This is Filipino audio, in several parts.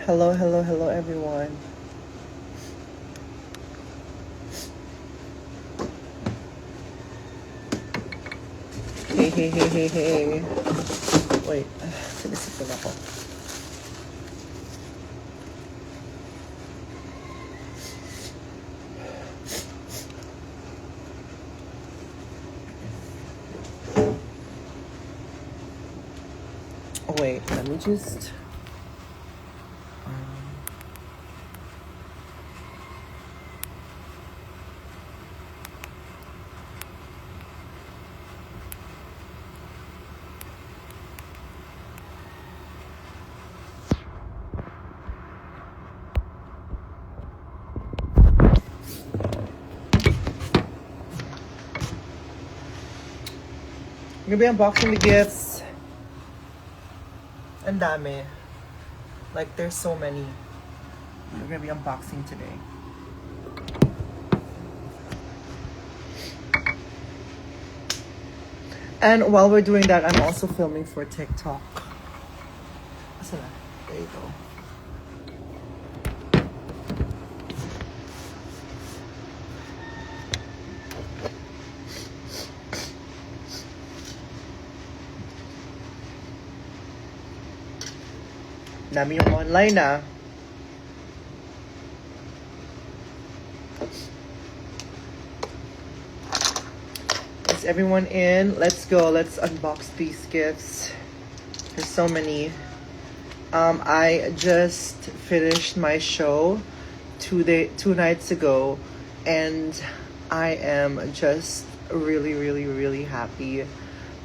Hello, hello, hello, everyone. Hey, hey, hey, hey, hey. Wait, sinisipon ako. Oh, wait, let me just... I'm gonna be unboxing the gifts. Ang dami. Like, there's so many. We're gonna be unboxing today. And while we're doing that, I'm also filming for TikTok. Asa na? There you go. Dami yung online ah. Is everyone in? Let's go. Let's unbox these gifts. There's so many. I just finished my show 2 nights ago, and I am just really happy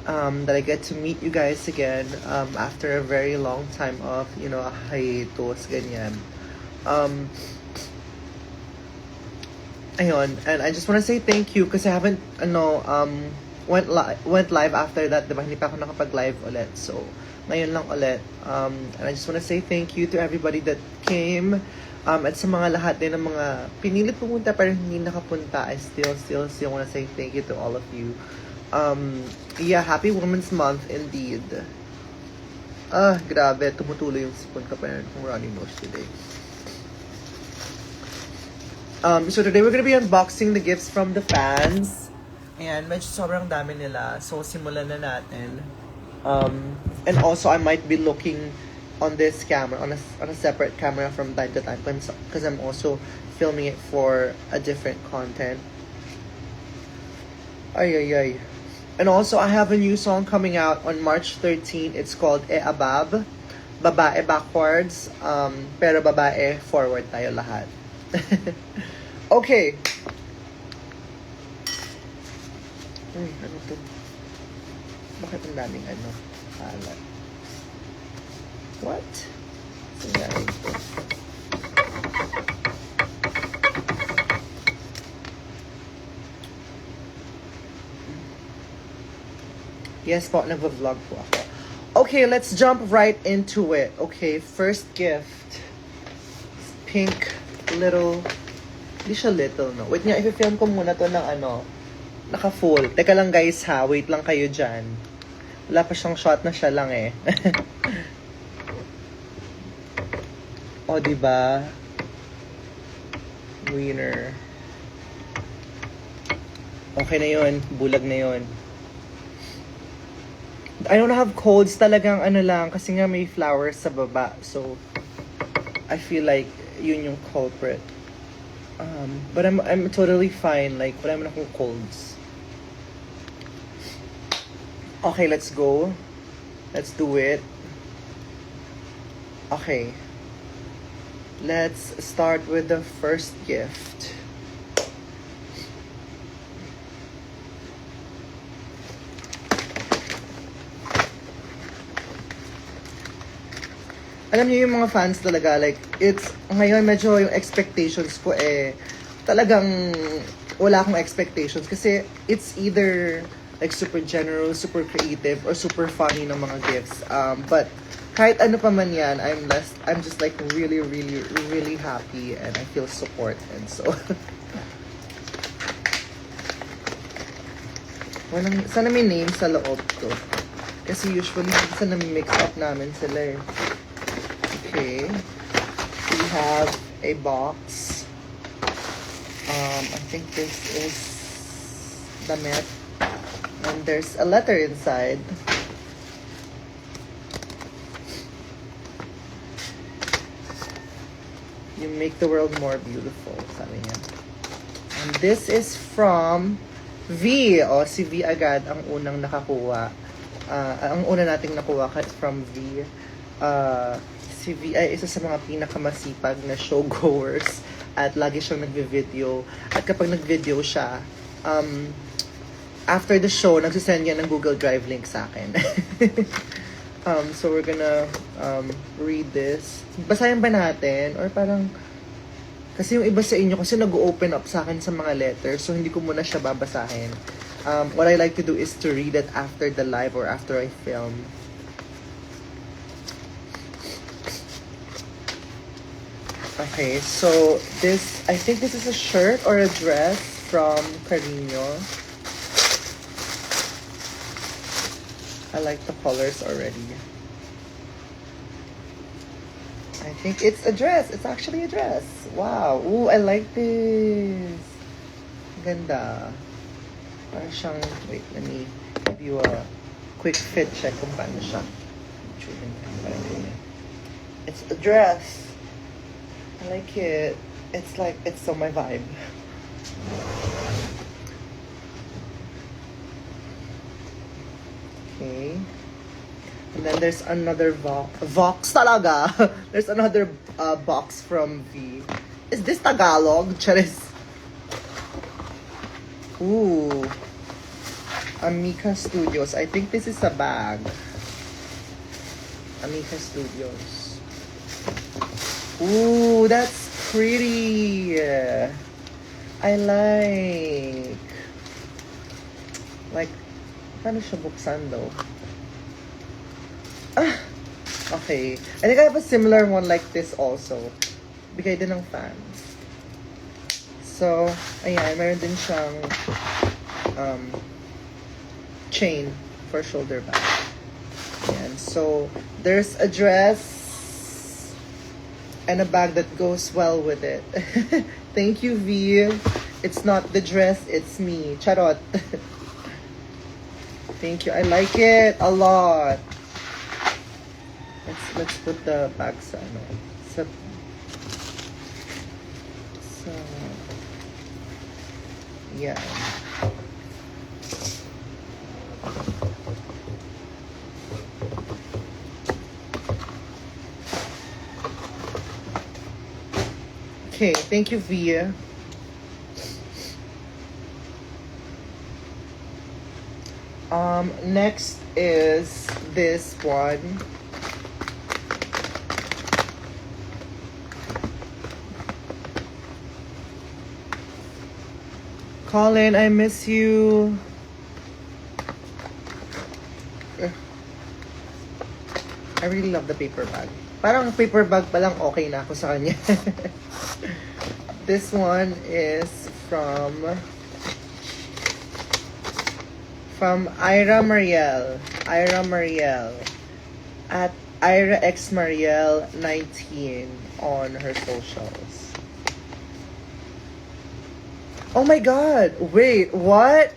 that I get to meet you guys again after a very long time of, a hiatus, ganyan. Ayun, and I just want to say thank you because I haven't, went live after that, diba? Hindi pa ako nakapag-live ulit. So, ngayon lang ulit. And I just want to say thank you to everybody that came. At sa mga lahat din ng mga pinilit pumunta pero hindi nakapunta, I still want to say thank you to all of you. Yeah, happy Women's Month indeed. Grabe, tumutuloy yung sipon ka pa rin kung running nose today. So today we're gonna be unboxing the gifts from the fans. And medyo sobrang dami nila. So simulan na natin. And also I might be looking on this camera, on a separate camera from time to time because I'm also filming it for a different content. Ay. And also I have a new song coming out on March 13. It's called E Abab. Babae backwards, pero babae forward tayo lahat. Okay. Uy, ano to? Bakit ang daming alat? What? Sinabi ko. Yes po, nag-vlog po ako. Okay, let's jump right into it. Okay, first gift. Pink little... Hindi siya little, no? Wait nga, i-film ko muna to ng naka-full. Teka lang guys ha, wait lang kayo dyan. Wala pa siyang shot na siya lang eh. O, diba? Winner. Okay na yun, bulag na yun. I don't have codes talagang lang, kasi nga may flowers sa baba. So, I feel like yun yung culprit. But I'm totally fine. Like, wala naman akong colds. Okay, let's go. Let's do it. Okay. Let's start with the first gift. Alam niyo yung mga fans talaga, like, ngayon medyo yung expectations ko talagang wala akong expectations kasi it's either like super general, super creative, or super funny ng mga gifts. But kahit ano pa man yan, I'm just like really happy and I feel support, and so sana may name sa loob to. Kasi usually sana mix up namin sila eh. Okay. have a box. I think this is damit. And there's a letter inside. You make the world more beautiful, sabi niya. And this is from V. O, si V agad ang unang nakakuha. Ang una nating nakuha from V. Si V ay isa sa mga pinakamasipag na showgoers at lagi siyang nagvi-video. At kapag nag-video siya, after the show, nagsisend niya ng Google Drive link sa akin. So we're gonna read this. Basahin ba natin? Or parang, kasi yung iba sa inyo, kasi nag-open up sa akin sa mga letters, so hindi ko muna siya babasahin. What I like to do is to read it after the live or after I film. Okay, so this, I think this is a shirt or a dress from Carino. I like the colors already. I think it's a dress. It's actually a dress. Wow. Ooh, I like this. Ganda. Parang siyang, wait, let me give you a quick fit check kung paano siya. It's a dress. I like it. It's like, it's so my vibe. Okay. And then there's another Vox talaga. There's another box from V. Is this Tagalog? Charis. Ooh. Amica Studios. I think this is a bag. Amica Studios. Ooh, that's pretty. I like, paano siya buksan though? Okay. I think I have a similar one like this also. Bigay din ng fans. So, ayan, meron din siyang chain for shoulder bag. Ayan. So, there's a dress and a bag that goes well with it. Thank you, V. It's not the dress, it's me. Charot. Thank you. I like it a lot. Let's put the bag sa yeah. Okay, thank you, Via. Next is this one. Colin, I miss you. I really love the paper bag. Parang paper bag pa lang okay na ako sa kanya. This one is from Ira Mariel. Ira Mariel. At Ira X Mariel 19 on her socials. Oh my god! Wait, what?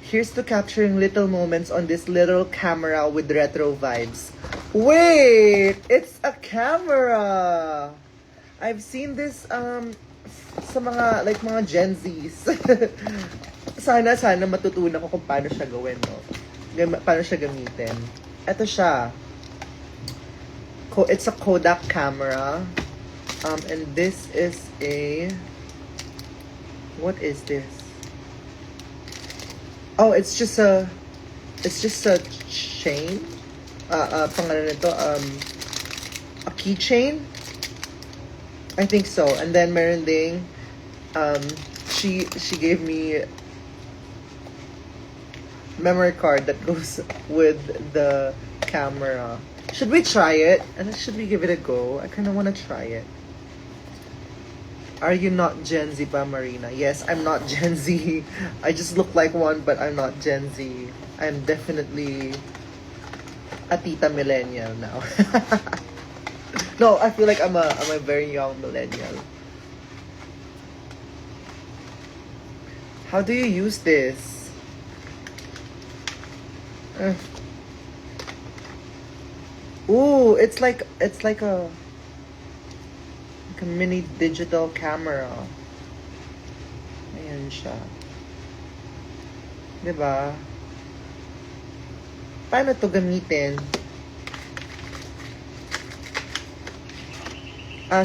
Here's to capturing little moments on this little camera with retro vibes. Wait! It's a camera! I've seen this sa mga Gen Zs. sana matutunan ko kung paano siya gawin, no? Paano siya gamitin. Ito siya. It's a Kodak camera. And this is a... What is this? Oh, it's just a chain. Pangalan nito, a keychain. I think so. And then meron ding, she gave me memory card that goes with the camera. Should we try it? And should we give it a go? I kind of want to try it. Are you not Gen Z ba, Marina? Yes, I'm not Gen Z. I just look like one, but I'm not Gen Z. I'm definitely a tita millennial now. No, I feel like I'm a very young millennial. How do you use this? Uh. Ooh, it's like a mini digital camera. Ayan siya. 'Di ba? Paano to gamitin?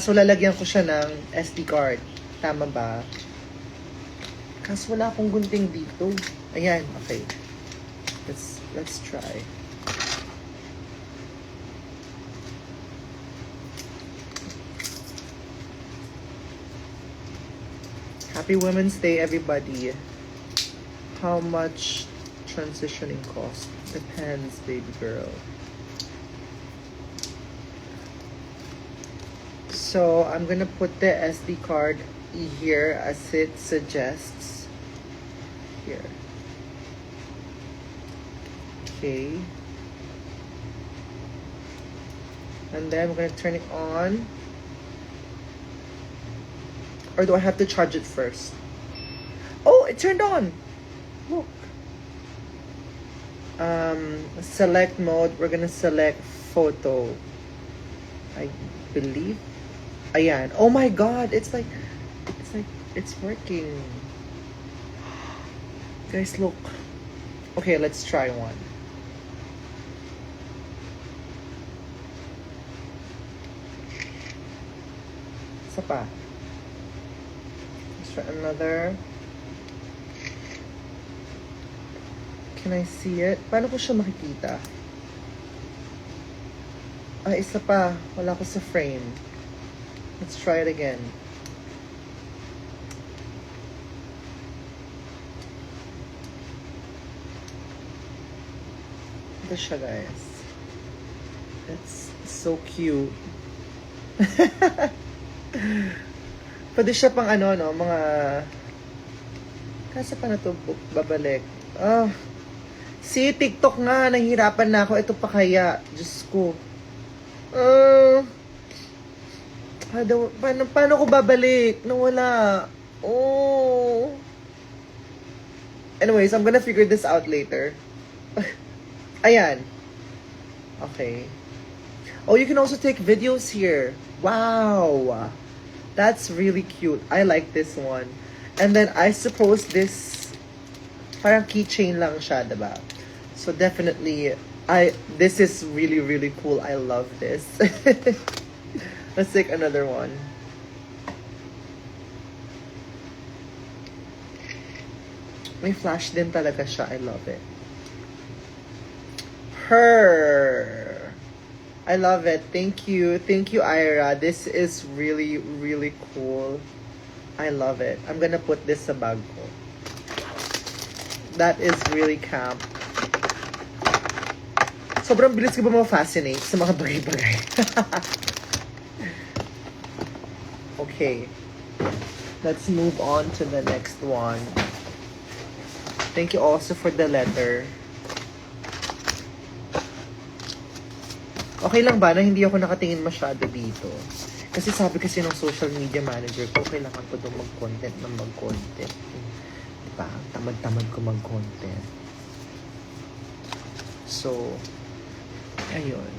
So lalagyan ko siya ng SD card. Tama ba? Kaso wala akong gunting dito. Ayan, okay. Let's try. Happy Women's Day, everybody. How much transitioning cost? Depends, baby girl. So I'm gonna put the SD card here as it suggests. Here. Okay. And then we're gonna turn it on. Or do I have to charge it first? Oh, it turned on. Look. Select mode. We're gonna select photo. I believe. Ayan. Oh my god, it's working. Guys, look. Okay, let's try one. Isa pa. Let's try another. Can I see it? Paano ko siya makikita? Isa pa. Wala ko sa frame. Let's try it again. Ito siya, guys. It's so cute. Pwede siya pang ano, no? Mga... Kasi pa na ito babalik. See, TikTok nga. Nahihirapan na ako. Ito pa kaya. Diyos ko. Paano ko babalik? Nawala. Oh. Anyways, I'm gonna figure this out later. Ayan. Okay. Oh, you can also take videos here. Wow. That's really cute. I like this one. And then I suppose this parang keychain lang siya, diba? So definitely this is really, really cool. I love this. Let's take another one. May flash din talaga siya. I love it. Her. I love it. Thank you. Thank you, Ira. This is really, really cool. I love it. I'm gonna put this sa bag ko. That is really camp. Sobrang bilis ka ba ma-fascinate sa mga bagay-bagay? Okay. Let's move on to the next one. Thank you also for the letter. Okay lang ba na hindi ako nakatingin masyado dito? Kasi sabi kasi ng social media manager ko, kailangan ko doon mag-content ng mag-content. Diba? Tamad-tamad ko mag-content. So, ayun.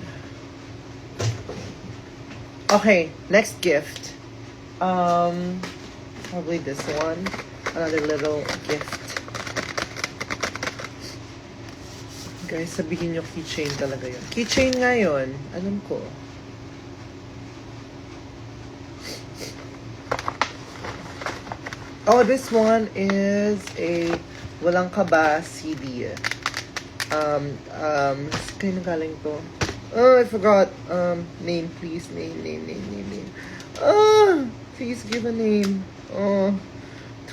Okay, next gift. Probably this one. Another little gift. Guys, sabihin nyo keychain talaga yun. Keychain nga yun. Alam ko. Oh, this one is a Walang Kaba CD. Kaya galing to? Oh, I forgot. Name, please. Name. Please give a name.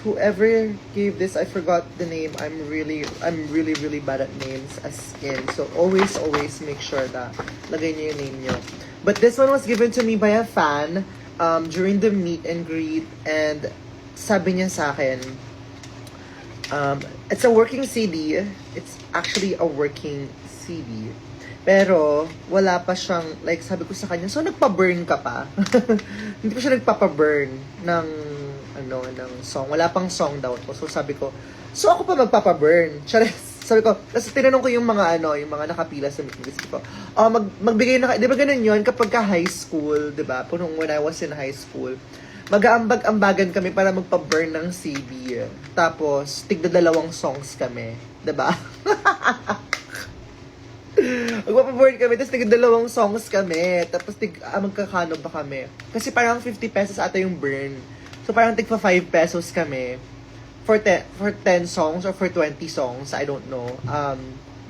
Whoever gave this, I forgot the name. I'm really bad at names as in. So always make sure that lagay niyo yung name niyo. But this one was given to me by a fan during the meet and greet, and sabi niya sa akin, it's a working CD. It's actually a working CD. Pero, wala pa siyang, like, sabi ko sa kanya, so nagpa-burn ka pa? Hindi ko siya nagpapa-burn ng, ng song. Wala pang song daw to. So sabi ko, so ako pa magpapa-burn. Sabi ko, tapos tinanong ko yung mga, yung mga nakapila sa meeting. Sabi ko, magbigay na, di ba ganun yun? Kapag ka high school, di ba? Punong when I was in high school, mag-aambag-ambagan kami para magpa-burn ng CD. Tapos, tigda 2 songs kami. Di ba? Magpapa-burn kami, tapos tigda 2 songs kami. Tapos magkakano ba kami? Kasi parang 50 pesos ata yung burn. So parang tigpa 5 pesos kami for 10 songs or for 20 songs, I don't know.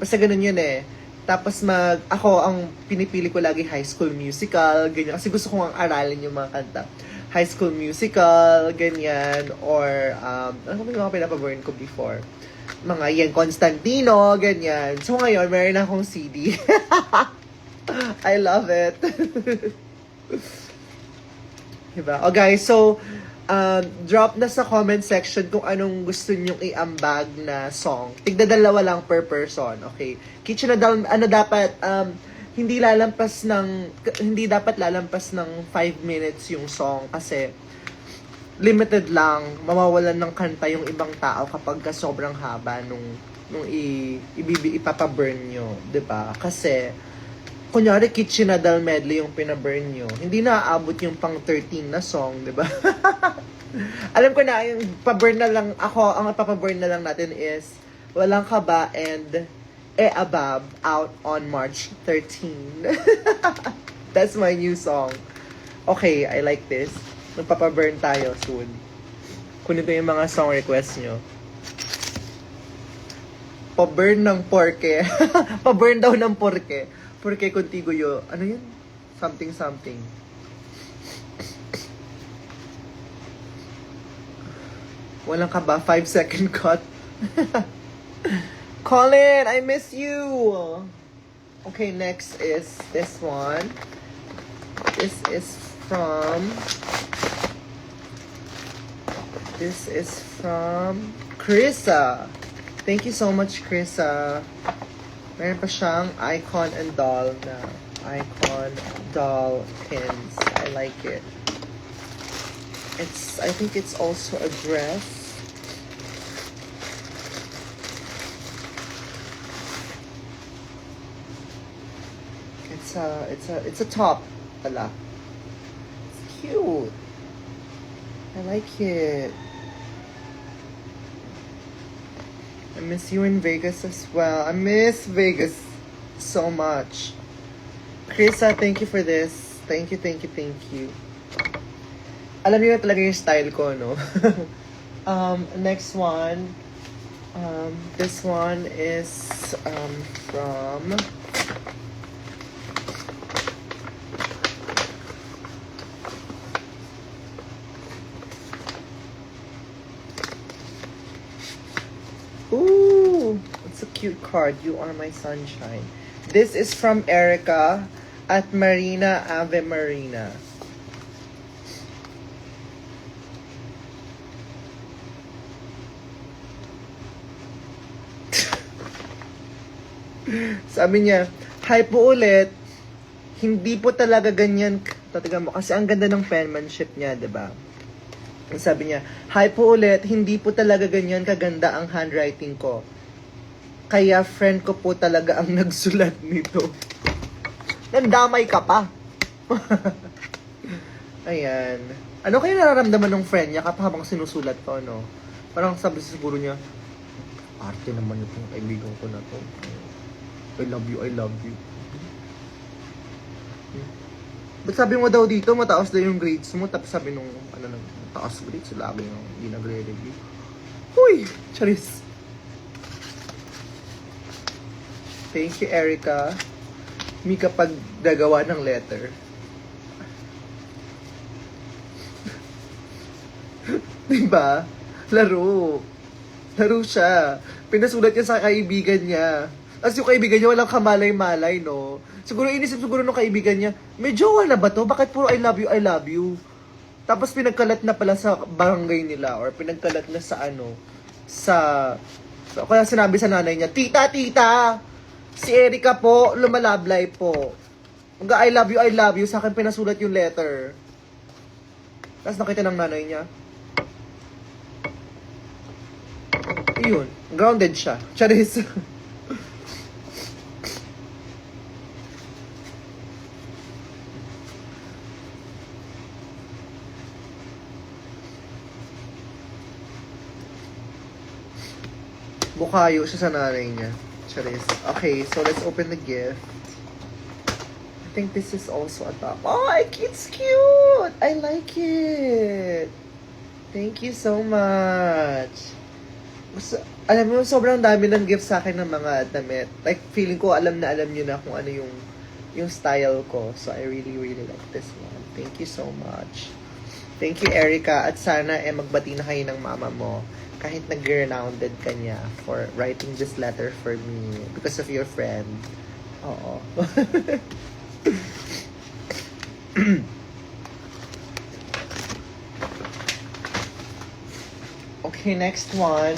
Basta ganun yun eh. Tapos ako ang pinipili ko lagi High School Musical, ganyan. Kasi gusto ko ang aralin yung mga kanta. High School Musical, ganyan. Or, ano ba yung mga pinapaburn ko before? Mga yan, Constantino, ganyan. So ngayon, meron akong CD. I love it. Diba? Oh guys, so, drop na sa comment section kung anong gusto nyong iambag na song. Tigda 2 lang per person, okay? Kitchen na dapat, hindi dapat lalampas ng 5 minutes yung song kasi limited lang, mawawalan ng kanta yung ibang tao kapag sobrang haba nung ipapaburn nyo, 'di ba? Kasi kunyari Kitchen Nadal medley yung pinaburn nyo, hindi na aabot yung pang 13 na song, 'di ba? Alam ko na yung paburn na lang ang papaburn na lang natin is Walang Kaba and Abab out on March 13. That's my new song. Okay, I like this. Magpapaburn tayo soon. Kunin ko yung mga song request nyo. Paburn ng porke. Paburn daw ng porke. Porke contigo yo. Ano yun? Something something. Walang Kaba, 5-second cut. Colin, I miss you. Okay, next is this one. This is from Krissa. Thank you so much, Krissa. Meron pa siyang icon and doll na icon doll pins. I like it. I think it's also a dress. It's a top pala. It's cute. I like it. I miss you in Vegas as well. I miss Vegas so much. Krissa, thank you for this. Thank you. Alam niyo na talaga yung style ko, no? Next one. This one is from ooh, it's a cute card. You are my sunshine. This is from Erica at Marina Ave Marina. Sabi niya, hi po ulit. Hindi po talaga ganyan. Tataga mo. Kasi ang ganda ng penmanship niya, diba? Sabi niya, hi po ulit. Hindi po talaga ganyan kaganda ang handwriting ko. Kaya friend ko po talaga ang nagsulat nito. Nandamay ka pa. Ayan. Ano kaya nararamdaman ng friend niya kapag habang sinusulat ko, no? Parang sabi siguro niya, arte naman itong kaibigan ko na to. I love you. Ba't sabi mo daw dito, mataas daw yung grades mo, tapos sabi nung, mataas grades, lagi yung hindi nagre-review. Huy! Charis! Thank you, Erica. May kapag nagawa ng letter. Diba? Laro siya. Pinasulat niya sa kaibigan niya. As yung kaibigan niya, walang kamalay-malay, no? Siguro inisip nung kaibigan niya, may jowa na ba to? Bakit puro I love you? Tapos pinagkalat na pala sa barangay nila or pinagkalat na sa kaya sinabi sa nanay niya, tita! Si Erica po, lumalablay po. I love you. Sa akin pinasulat yung letter. Tapos nakita ng nanay niya. Yun, grounded siya. Charis. Bukayo siya sa nanay niya. Charis. Okay, so let's open the gift. I think this is also a top. Oh, it's cute! I like it! Thank you so much. Alam mo, sobrang dami ng gift sa akin ng mga damit. Like, feeling ko alam na alam nyo na kung ano yung style ko. So, I really, really like this one. Thank you so much. Thank you, Erica. At sana magbati na kayo ng mama mo kahit nag-grounded ka niya for writing this letter for me because of your friend. Oo. Okay, next one.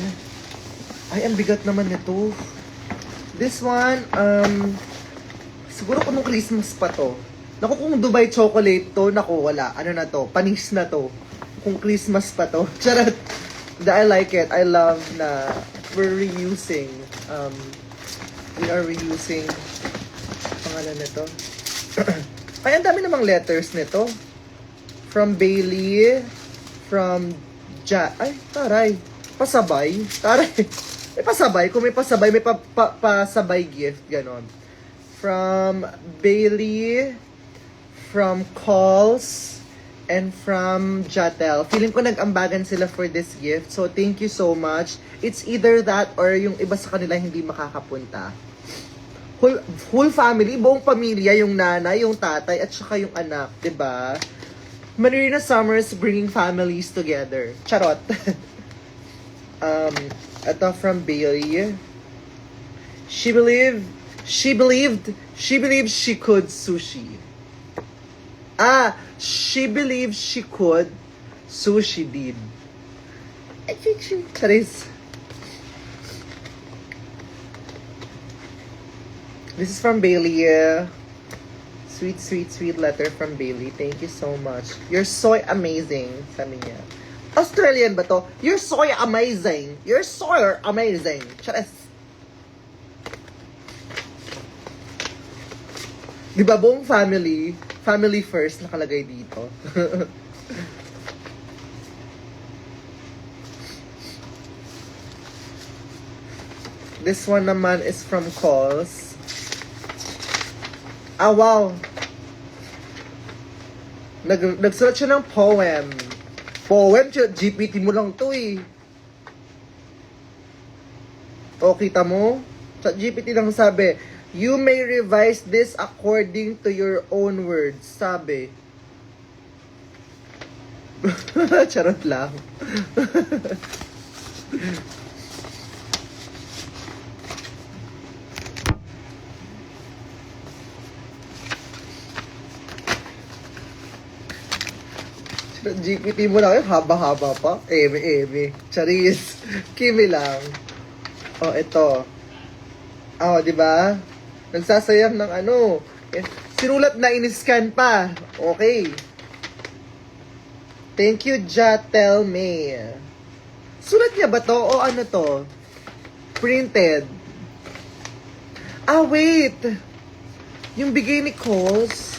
Ay, ang bigat naman nito. This one, siguro kung Christmas pa to. Naku, kung Dubai chocolate to, naku, wala. Ano na to? Panis na to. Kung Christmas pa to. Charot. I like it. I love na we're reusing. We are reusing pangalan nito. Ay, ang dami namang letters nito. From Bailey, from ay, taray. Pasabay. Taray. May pasabay. Kung may pasabay, may pasabay gift. Ganon. From Bailey, from Calls, and from Jatel. Feeling ko nag-ambagan sila for this gift. So, thank you so much. It's either that or yung iba sa kanila hindi makakapunta. Whole family, buong pamilya, yung nanay, yung tatay, at saka yung anak, 'di ba? Marina Summers bringing families together. Charot. Ito from Bailey. She believed she could sushi. She believed she could, so she did. I think she Charis. This is from Bailey. Sweet letter from Bailey. Thank you so much. You're so amazing, sabi niya. Australian ba to? You're so amazing. You're so amazing. Charis. Di ba buong family first nakalagay dito. This one naman is from Calls. Wow. Nagsulat siya ng poem. Poem? GPT mo lang to eh. O, kita mo? Sa GPT lang sabi, you may revise this according to your own words. Sabi. Charot lang. GPT mo lang, haba-haba pa. Eme. Charis. Kimi lang. Oh, ito. Oh, di ba? Nagsasayang ng ano. Sinulat na in-scan pa. Okay. Thank you, Jatel May. Sulat niya ba to? O ano to? Printed. Wait. Yung bigay ni Calls.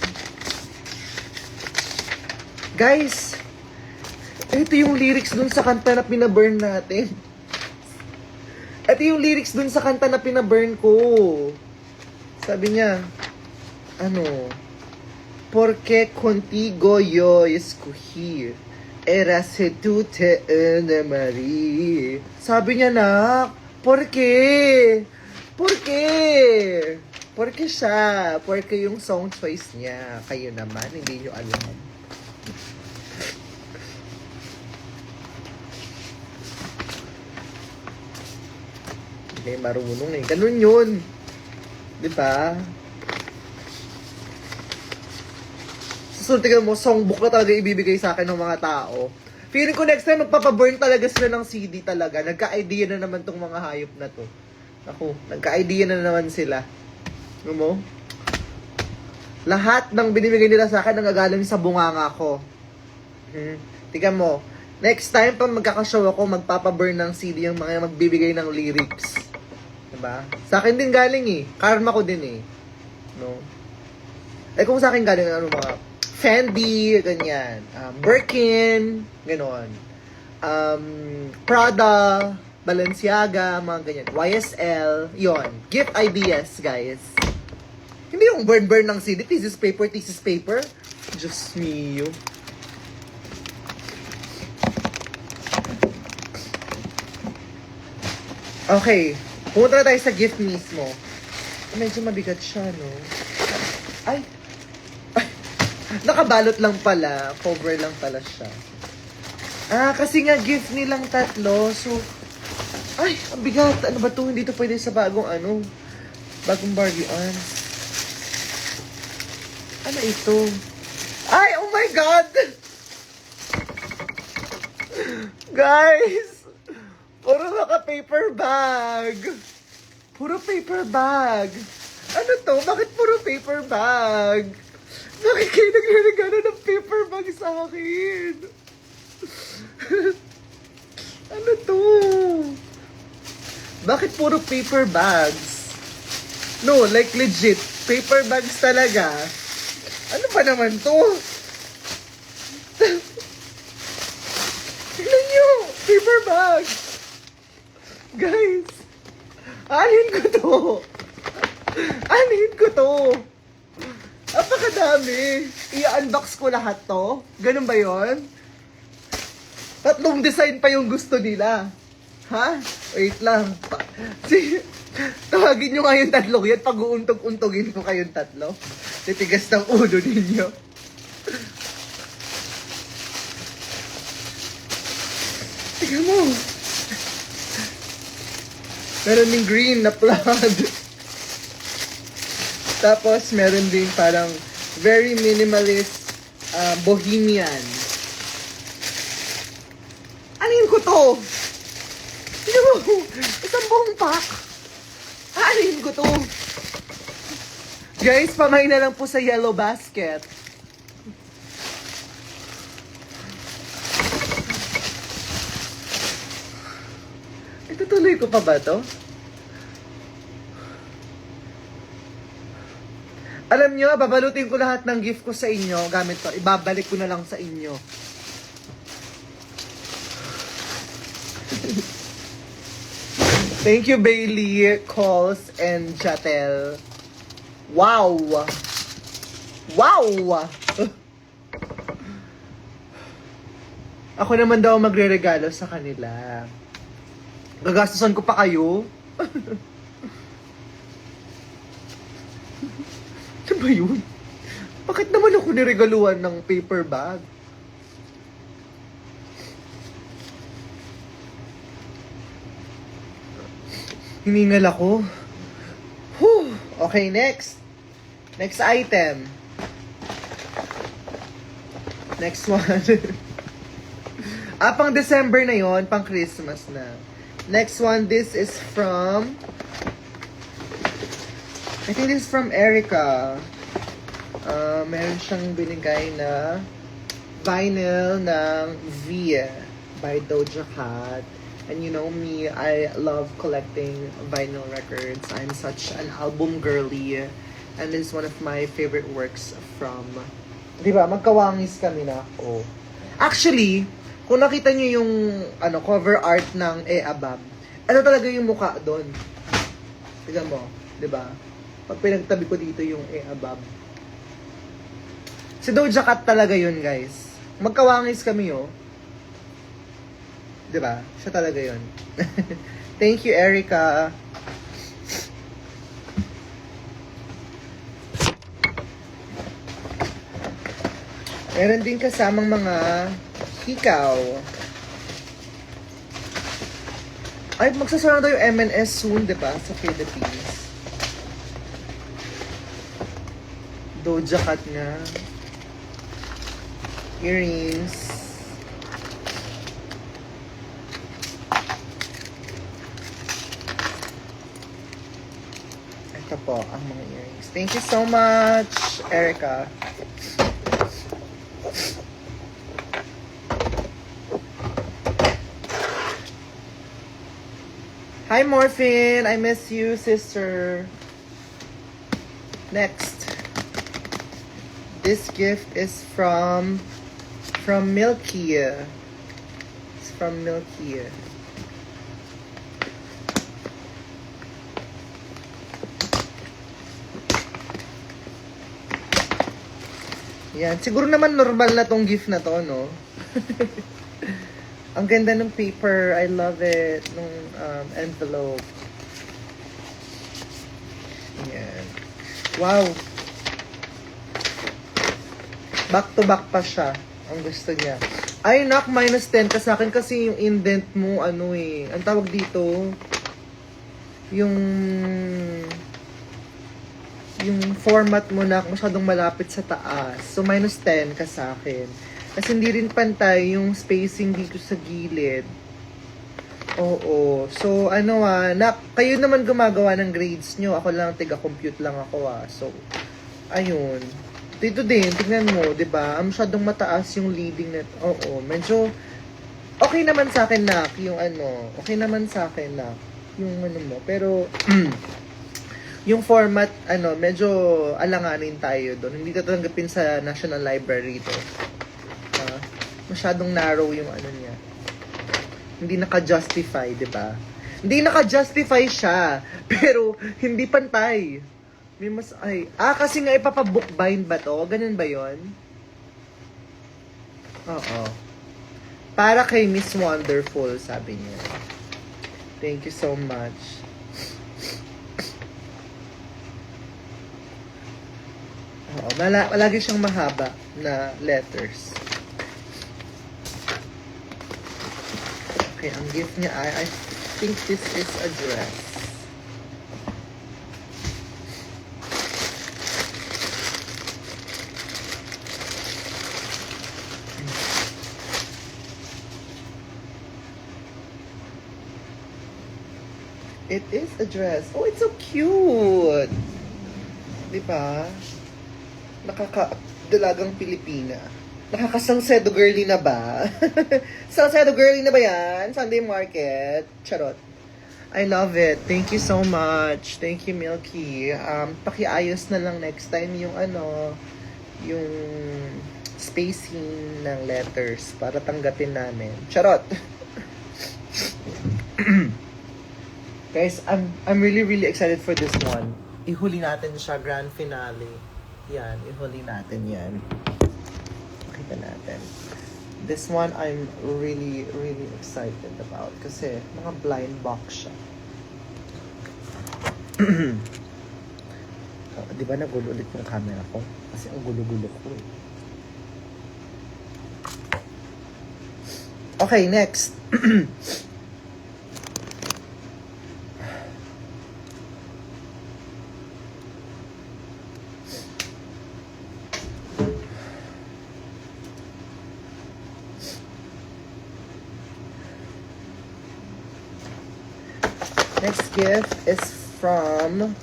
Guys, ito yung lyrics dun sa kanta na pinaburn natin. Ito yung lyrics dun sa kanta na pinaburn ko. Sabi niya, porque contigo yo escogí, eras tú te enamorí. Sabi niya, nak, ¿por qué? ¿Por qué? Porque siya, porque yung song choice niya. Kayo naman, hindi nyo alam. Hindi marunong eh. Ganun yun. Diba? Susunod mo, songbook na talaga ibibigay sa akin ng mga tao. Feeling ko next time, magpapaburn talaga sila ng CD talaga. Nagka-idea na naman tong mga hayop na to. Ako, nagka-idea na naman sila. Ano mo? Lahat ng binibigay nila sa akin nangagaling sa bunganga ko. Tingnan mo. Next time pa magkakashow ako, magpapaburn ng CD yung mga magbibigay ng lyrics. Diba? Sa akin din galing eh. Karma ko din eh. No? Eh kung sa akin galing, ano mga Fendi, ganyan. Birkin, ganon. Prada, Balenciaga, mga ganyan. YSL, yon. Gift ideas, guys. Hindi yung burn-burn ng CD, thesis paper. Diyos mio. Okay. Pumunta na tayo sa gift mismo. Medyo mabigat siya, no? Ay! Nakabalot lang pala. Cover lang pala siya. Kasi nga gift nilang tatlo. So, ay, ang bigat. Ano ba to? Hindi to pwede sa bagong Barbie arms. Ano ito? Ay, oh my God! Guys! Puro naka-paper bag. Puro paper bag. Ano to? Bakit puro paper bag? Bakit kayo nagre-regalo ng paper bag sa akin? Ano to? Bakit puro paper bags? No, like legit. Paper bags talaga. Ano ba naman to? Tignan nyo! Paper bags! Guys! Alin ko to! Alin ko to! Napakadami! I-unbox ko lahat to? Ganun ba yon? Tatlong design pa yung gusto nila. Ha? Wait lang. Tawagin nyo nga yung tatlo yan. Pag-uuntog-untogin ko kayong tatlo. Titigas ng ulo ninyo. Tingnan mo. Meron ding green na plaid. Tapos, meron ding parang very minimalist bohemian. Anin ko to? Tingnan mo. Isang buong pack. Anin ko to? Guys, pamay na lang po sa yellow basket. Itutuloy ko pa ba to? Alam nyo, babalutin ko lahat ng gift ko sa inyo gamit to. Ibabalik ko na lang sa inyo. Thank you, Bailey, Calls, and Jatel. Wow! Wow! Ako naman daw magre-regalo sa kanila. Gagastusan ko pa kayo? Ano ba yun? Bakit naman ako niregaluhan ng paper bag? Hiningal ako. Whew. Okay, next. Next item. Next one. Pang December na yon, pang Christmas na. Next one, this is from... I think this is from Erica. Meron siyang binigay na vinyl ng V by Doja Cat. And you know me, I love collecting vinyl records. I'm such an album girly. And this is one of my favorite works from... Diba, magkawangis kami na ako. Actually, kung nakita niyo yung cover art ng Abab, ano talaga yung mukha doon? Tignan mo, diba? Pag pinagtabi ko dito yung Abab. Si Doja Cat talaga yun, guys. Magkawangis kami, oh. Diba? Siya talaga yun. Thank you, Erica. Meron din kasamang mga hikaw. Ay, magsasara daw yung M&S soon, diba? Sa Philippines. Doja Cat nga. Earrings. Ito. Ito po, ang mga earrings. Thank you so much, Erica. Hi, Morphin. I miss you, sister. Next. This gift is from Milky. It's from Milky. Yan. Siguro naman normal na tong gift na to, no? Ang ganda ng paper. I love it. Nung envelope. Yan. Wow. Back to back pa siya. Ang gusto niya. Ay, nak, -10 ka sa akin kasi yung indent mo, ano eh. Ang tawag dito, yung format mo na masyadong malapit sa taas. So, -10 ka sa akin. Kasi hindi rin pantay yung spacing dito sa gilid. Oo. So, kayo naman gumagawa ng grades nyo. Ako lang, tiga-compute lang ako So, ayun. Dito din, tingnan mo, di ba? Masyadong mataas yung leading net. Oo, medyo okay naman sa akin, nak, yung okay naman sa akin, nak, yung mo. Pero, yung format, medyo alanganin tayo doon. Hindi tatanggapin sa National Library to. Masyadong narrow yung niya. Hindi naka-justify, di ba? Hindi naka-justify siya, pero hindi pantay. May kasi nga ipapabookbind ba to? Ganun ba yon? Oo. Para kay Miss Wonderful, sabi niya. Thank you so much. Oo, malagi siyang mahaba na letters. Okay, ang gift niya I think this is a dress. It is a dress. Oh, it's so cute! Diba? Nakaka-dalagang Pilipina. Nakaka-Salcedo girly na ba? Salcedo girly na ba yan? Sunday Market? Charot. I love it. Thank you so much. Thank you, Milky. Pakiayos na lang next time yung yung spacing ng letters para tanggapin namin. Charot. Guys, I'm really, really excited for this one. Ihuli natin siya, grand finale. Yan, ihuli natin yan. Kita natin. This one, I'm really, really excited about. Kasi, mga blind box siya. Di ba nagulo ulit yung camera ko? Kasi ang gulo-gulo ko eh. Okay, next. Next gift is from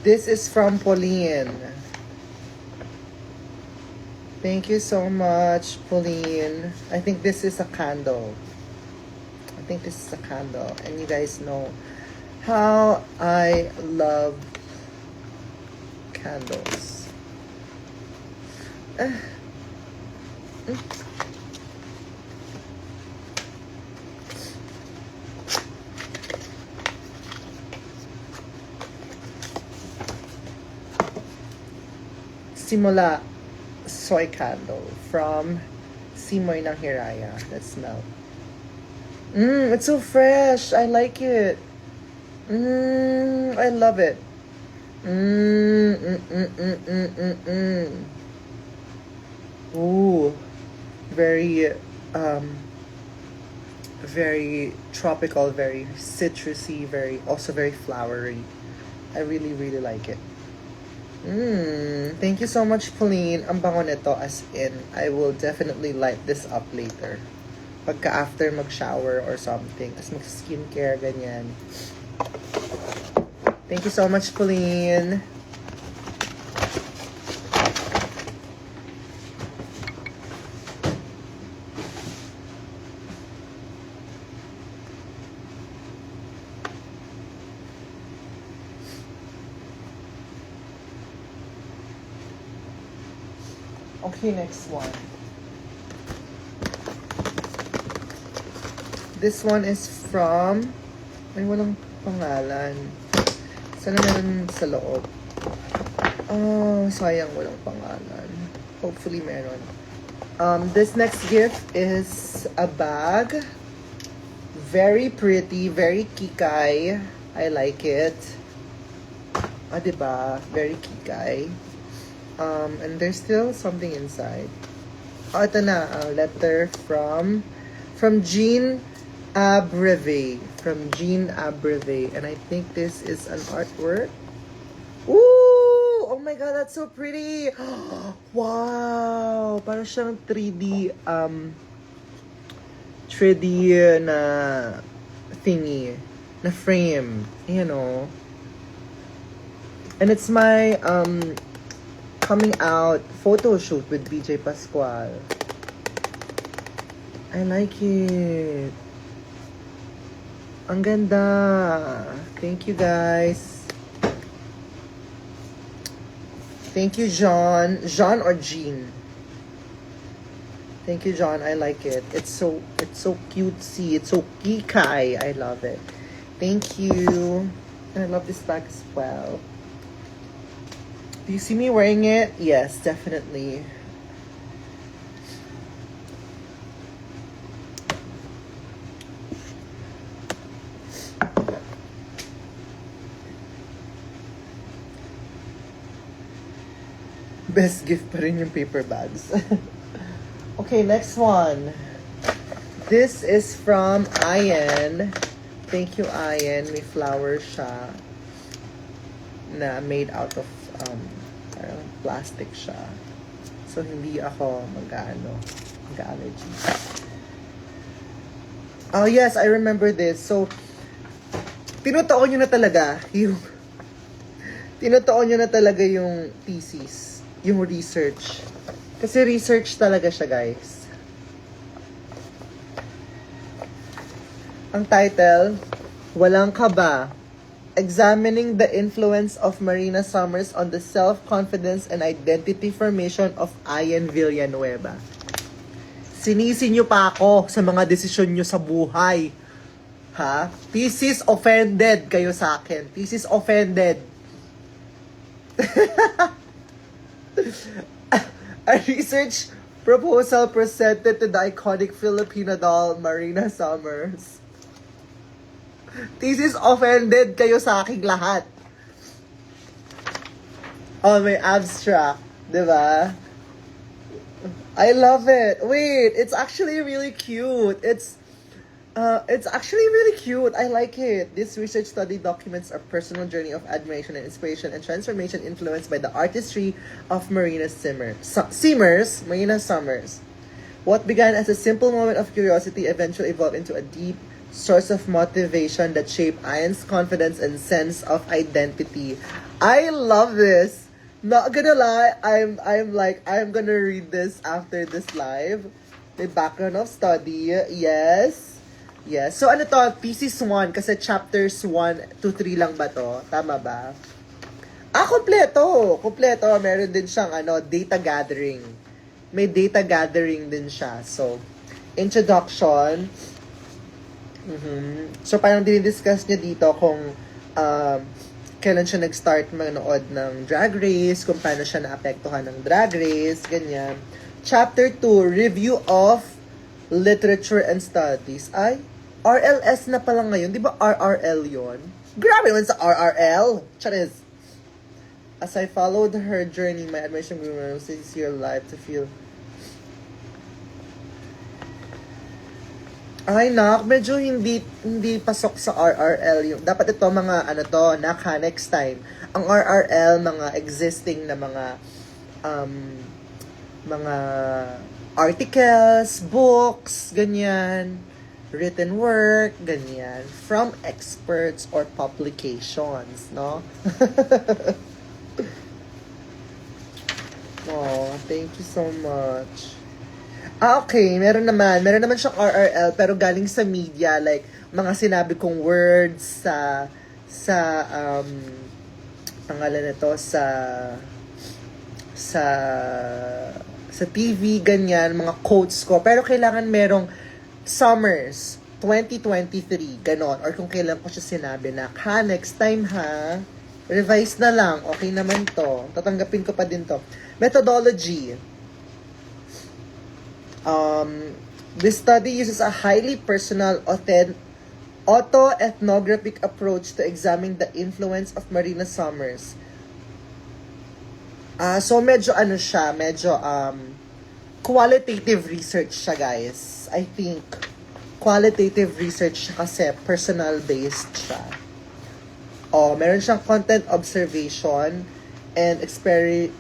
this is from Pauline. Thank you so much, Pauline. I think this is a candle. And you guys know how I love candles. Simula soy candle from Simoy ng Hiraya. Let's smell. It's so fresh. I like it. I love it. Ooh, very very tropical, very citrusy, also very flowery. I really, really like it. Thank you so much, Pauline. Ang bango nito, as in, I will definitely light this up later. pagka after mag-shower or something. Tapos mag-skincare, ganyan. Thank you so much, Pauline. Okay, next one. This one is from... Ay, walang pangalan. Sana meron sa loob. Oh, sayang walang pangalan. Hopefully meron. This next gift is a bag. Very pretty, very kikay. I like it. Ah, diba? Very kikay. And there's still something inside. Oh, ito na. A letter from Jean Abreve. From Jean Abreve. And I think this is an artwork. Ooh! Oh my god, that's so pretty! Wow! Parang siyang 3D na thingy. Na frame. You know. And it's my coming out photo shoot with BJ Pascual. I like it. Ang ganda. Thank you, guys. Thank you, John. John or Jean? Thank you, John. I like it. It's so cutesy. It's so kikay. I love it. Thank you. And I love this bag as well. Do you see me wearing it? Yes, definitely. Best gift pa rin yung paper bags. Okay, next one. This is from Ian. Thank you, Ian. May flower siya na made out of parang plastic siya. So, hindi ako mag-allergy. Oh, yes, I remember this. So, tinutuon nyo na talaga yung thesis, yung research. Kasi research talaga siya, guys. Ang title, Walang Kaba. Examining the influence of Marina Summers on the self-confidence and identity formation of Ian Villanueva. Sinisi nyo pa ako sa mga desisyon nyo sa buhay. Ha? Thesis offended kayo sa akin. Thesis offended. A research proposal presented to the iconic Filipino doll, Marina Summers. Thesis offended kayo sa aking lahat. Oh, may abstract. Diba? I love it. Wait, it's actually really cute. It's actually really cute. I like it. This research study documents a personal journey of admiration and inspiration and transformation influenced by the artistry of Marina Summers. What began as a simple moment of curiosity eventually evolved into a deep source of motivation that shaped Ian's confidence and sense of identity. I love this. Not gonna lie, I'm gonna read this after this live. The background of study, yes. Yes. So ano to, thesis 1 kasi chapters 1 to 3 lang ba to? Tama ba? Ah, kompleto. Kompleto. Meron din siyang data gathering. May data gathering din siya. So, introduction. So, parang dinidiscuss niya dito kung kailan siya nag-start manood ng Drag Race, kung paano siya naapektuhan ng Drag Race, ganyan. Chapter 2, Review of Literature and Studies. Ay, RLS na pala ngayon. Di ba RRL yon? Grabe naman sa RRL! Charis! As I followed her journey, my admiration grew when I was your life to feel... Ay, nak, medyo hindi pasok sa RRL yung... Dapat ito mga, next time. Ang RRL, mga existing na mga articles, books, ganyan, written work, ganyan, from experts or publications, no? Oh, thank you so much. Okay, meron naman siyang RRL pero galing sa media, like mga sinabi kong words sa pangalan nito sa sa TV, ganyan, mga quotes ko. Pero kailangan merong Summers 2023, ganon. Or kung kailan ko siya sinabi na, ha, next time ha, revise na lang, okay naman to. Tatanggapin ko pa din to. Methodology. This study uses a highly personal, auto-ethnographic approach to examine the influence of Marina Summers. So medyo qualitative research siya, guys. I think qualitative research siya kasi personal-based siya. Meron siyang content observation and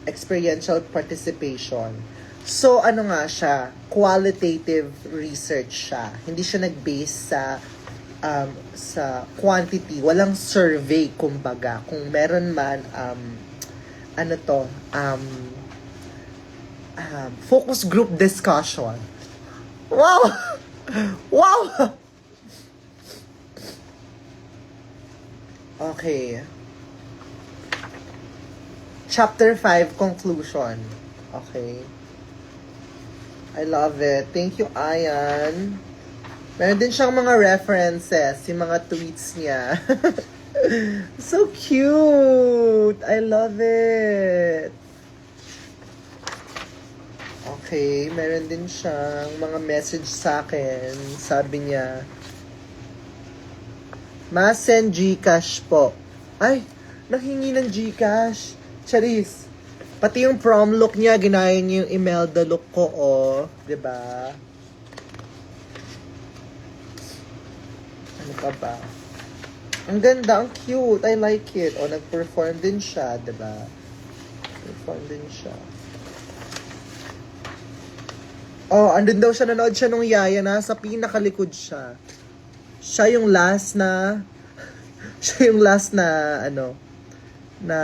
experiential participation. So, nga siya? Qualitative research siya. Hindi siya nag-base sa quantity. Walang survey, kumbaga. Kung meron man, focus group discussion. Wow! Wow! Okay. Chapter 5, conclusion. Okay. I love it. Thank you, Ayan. Meron din siyang mga references, yung mga tweets niya. So cute! I love it. Okay, meron din siyang mga message sa akin. Sabi niya, "Ma-send Gcash po." Ay, nanghingi ng Gcash. Charis. Pati yung prom look niya, ginaya niya yung Imelda look ko, Diba? Ano pa ba? Ang ganda, ang cute. I like it. Nag-perform din siya, diba? Perform din siya. Andun daw siya, nanood siya nung Yaya, nasa pinakalikod siya. Siya yung last na na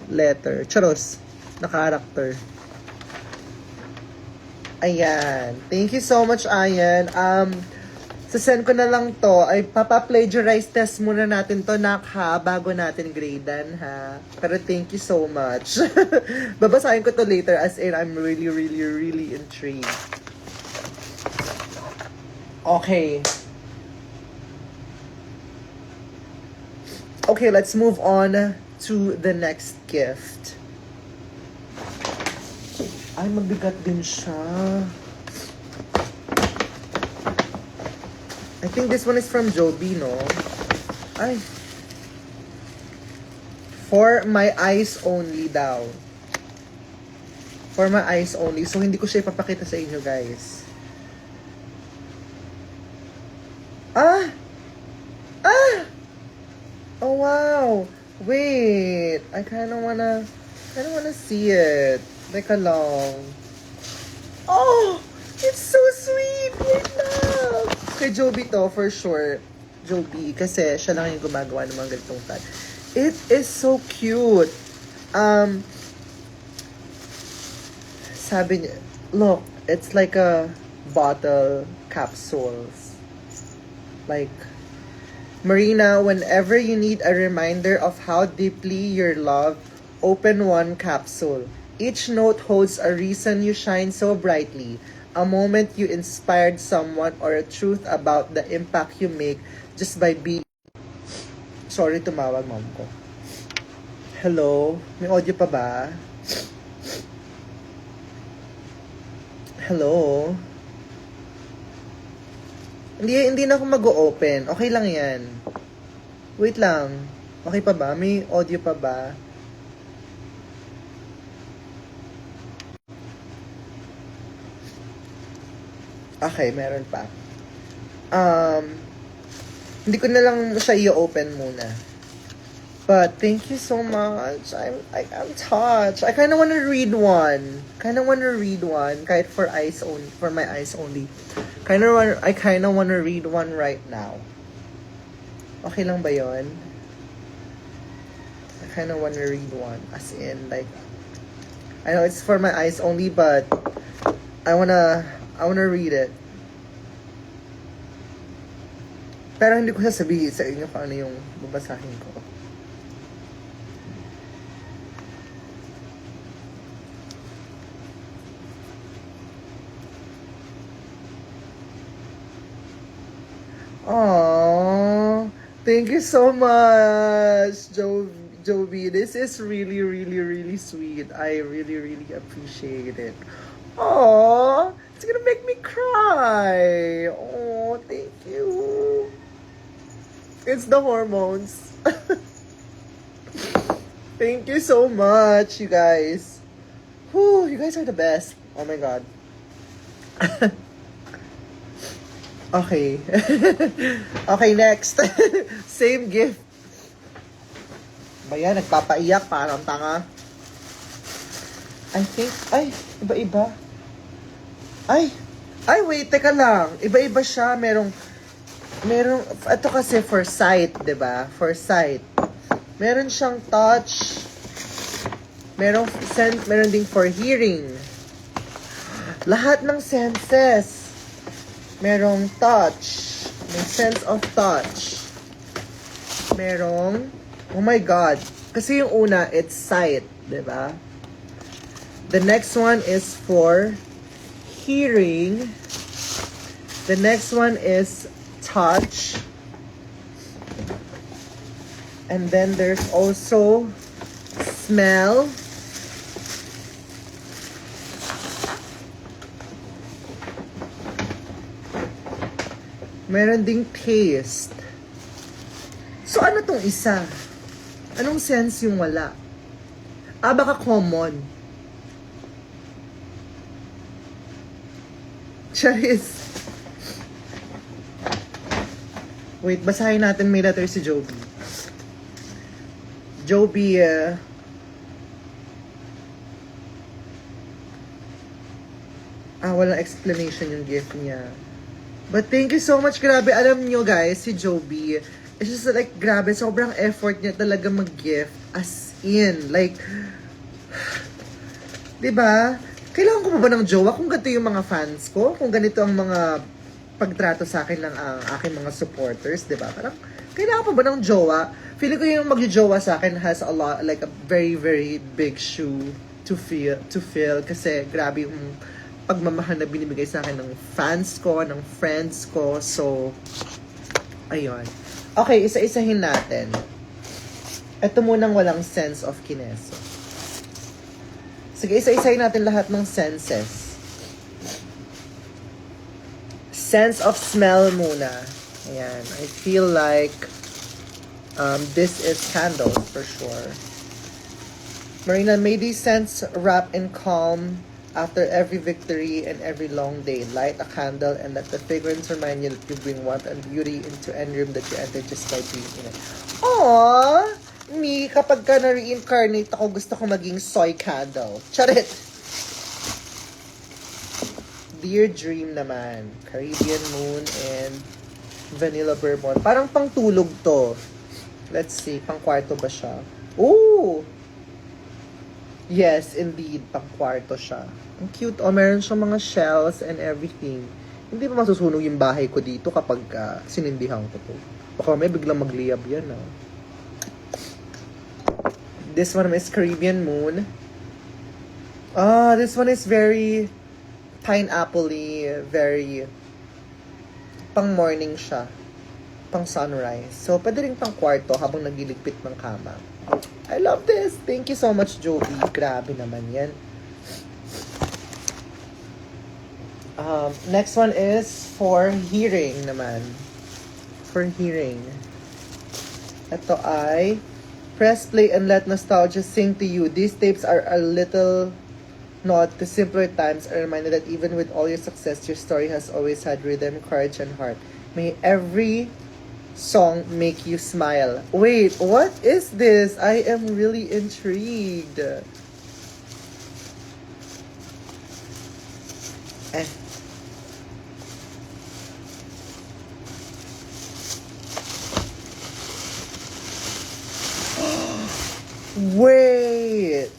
letter. Charos. Na character. Ayan. Thank you so much, Ayan. Sasend ko na lang to. Ay, papa-plagiarize test muna natin to, nak, ha? Bago natin gradean, ha? Pero thank you so much. Babasahin ko to later as in I'm really, really, really intrigued. Okay. Okay, let's move on to the next gift. Ay, mabigat din siya. I think this one is from Joby, no? Ay. For my eyes only daw. For my eyes only. So, hindi ko siya ipapakita sa inyo, guys. Oh, wow. Wait. I kinda wanna see it. Teka lang. Oh! It's so sweet! Wait lang! Kay Joby to, for sure. Joby, kasi siya lang yung gumagawa ng mga ganitong tag. It is so cute. Sabi niya, look, it's like a bottle capsules. Like, Marina, whenever you need a reminder of how deeply you're loved, open one capsule. Each note holds a reason you shine so brightly, a moment you inspired someone, or a truth about the impact you make just by being... Sorry, tumawag mom ko. Hello? May audio pa ba? Hello? Hindi na ako mag-o-open. Okay lang yan. Wait lang. Okay pa ba? May audio pa ba? Okay, meron pa. Hindi ko na lang siya i-open muna. But thank you so much. I'm touched. I kind of want to read one. Kahit for eyes only, for my eyes only. I kind of want to read one right now. Okay lang ba 'yon? I kind of want to read one, as in like, I know it's for my eyes only, but I wanna read it. Pero hindi ko sasabihin sa inyo kung ano yung babasahin ko. Aww, thank you so much, Jovi. This is really, really, really sweet. I really, really appreciate it. Aww, it's gonna make me cry. Oh, thank you. It's the hormones. Thank you so much, you guys. Whew, you guys are the best. Oh my god. Okay. Okay, next. Same gift. Ba yan? Nagpapaiyak. Parang tanga. I think, ay, iba-iba. Ay, wait, teka lang. Iba-iba siya. Merong, ito kasi for sight, diba? For sight. Meron siyang touch. Meron ding for hearing. Lahat ng senses. Merong touch. May sense of touch. Merong, oh my God. Kasi yung una, it's sight, diba? The next one is for hearing. The next one is touch. And then there's also smell. Meron ding taste. So, ano tong isa? Anong sense yung wala? Baka common. Charis. Wait, basahin natin, may letter si Joby. Joby, walang explanation yung gift niya. But thank you so much. Grabe, alam nyo guys, si Joby, it's just like, grabe, sobrang effort niya talaga mag-gift. As in, like, diba? Kailangan ko pa ba ng jowa kung ganito yung mga fans ko? Kung ganito ang mga pagtrato sa akin ng aking mga supporters, diba? Parang, kailangan pa ba ng jowa? Feeling ko yung magjojowa sa akin has a lot, like a very, very big shoe to fill. Kasi grabe yung pagmamahal na binibigay sa akin ng fans ko, ng friends ko. So, ayun. Okay, isa-isahin natin. Ito munang walang sense of kineso. Sige, isa-isahin natin lahat ng senses. Sense of smell muna. Ayan. I feel like this is candles for sure. Marina, may these scents wrap in calm after every victory and every long day. Light a candle and let the fragrance remind you that you bring warmth and beauty into any room that you enter just by being in it. Aww! Me, kapag ka na-reincarnate ako, gusto ko maging soy candle. Charit! Dear Dream naman. Caribbean Moon and Vanilla Bourbon. Parang pangtulog to. Let's see, pang kwarto ba siya? Ooh! Yes, indeed, pang kwarto siya. Ang cute. Oh, meron siyang mga shells and everything. Hindi pa masusunog yung bahay ko dito kapag sinindihan ko to. Baka may biglang magliyab yan, This one is Caribbean Moon. This one is very pineapple-y, very pang morning siya. Pang sunrise. So, pwede rin pang kwarto habang nagliligpit ng kama. I love this. Thank you so much, Joby. Grabe naman yan. Next one is for hearing naman. For hearing. Ito ay press play and let nostalgia sing to you. These tapes are a little nod to simpler times, a reminder that even with all your success, your story has always had rhythm, courage, and heart. May every song make you smile? Wait, what is this? I am really intrigued. Eh. Wait.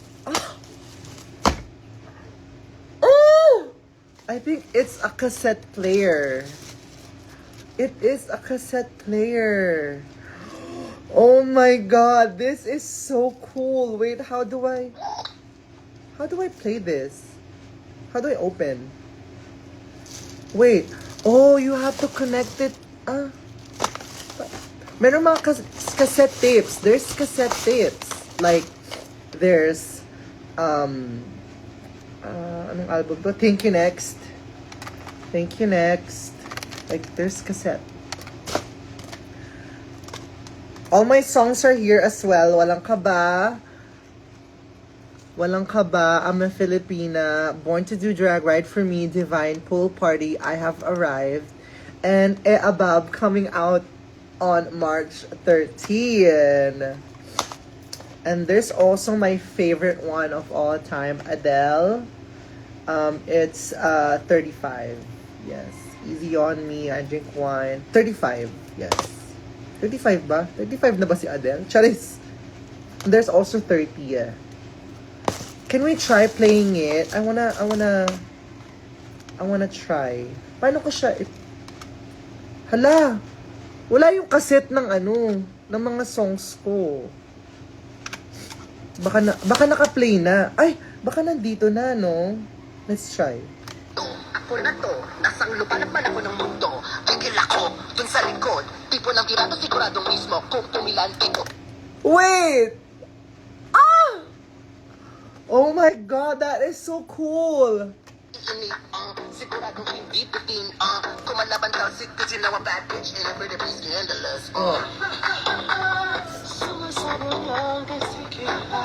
Oh! I think it's a cassette player. It is a cassette player. Oh my god, this is so cool. Wait, how do I play this? How do I open? Wait. Oh, you have to connect it. Meron mga cassette tapes. There's cassette tapes. Like, there's, anong album to? Thank You Next. Thank You Next. Like, there's cassette. All my songs are here as well. Walang Kaba. Walang Kaba. I'm a Filipina. Born to Do Drag, Right for Me. Divine, Pool Party, I Have Arrived. And E Abab coming out on March 13. And there's also my favorite one of all time, Adele. It's 35. Yes. Easy on Me, I Drink Wine. 35. Yes. 35 ba? 35 na ba si Adele? Charis. There's also 30. Can we try playing it? I wanna try. Paano ko siya Hala! Wala yung cassette ng ng mga songs ko. Baka naka-play na. Ay, baka nandito na, no? Let's try. Ako na to, nasang lupa naman ako ng mundo. Tigil ako, dun sa likod. Tipo ng tirado, siguradong mismo. Kung tumilante ko. Wait! Ah! Oh my god, that is so cool! Iinit, siguradong hindi pitin. Kumalaban daw, because you know a bad bitch and I'm pretty scandalous. Sumasabog lang kasi kita.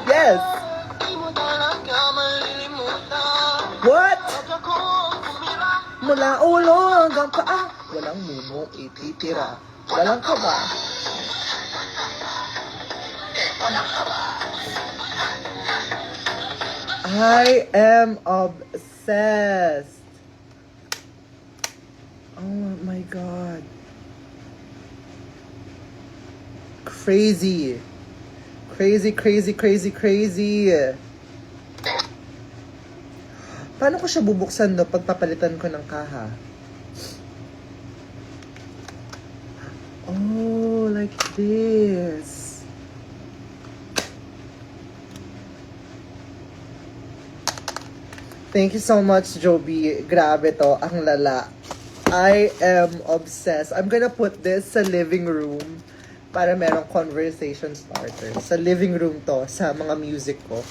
Yes! Di mo talaga malilimutan. What? Pag ako kumira, Mula ulo hanggang paa, walang mumong ititira. Walang kaba. walang kaba. I am obsessed. Oh my god. Crazy. Crazy, crazy, crazy, crazy. Paano ko siya bubuksan no pagpapalitan ko ng kaha? Oh, like this. Thank you so much, Joby. Grabe to. Ang lala. I am obsessed. I'm gonna put this sa living room para merong conversation starter. Sa living room to, sa mga music ko.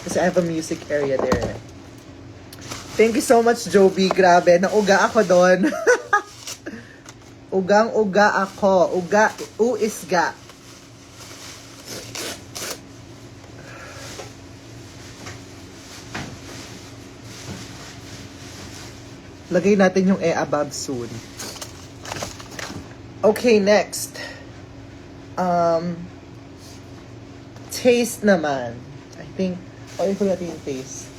Kasi I have a music area there. Thank you so much, Joby. Grabe, nauga ako doon. Ugang-uga ako. Uga, uisga. Lagay natin yung E Above soon. Okay, next. Taste naman. I think, ito natin yung taste.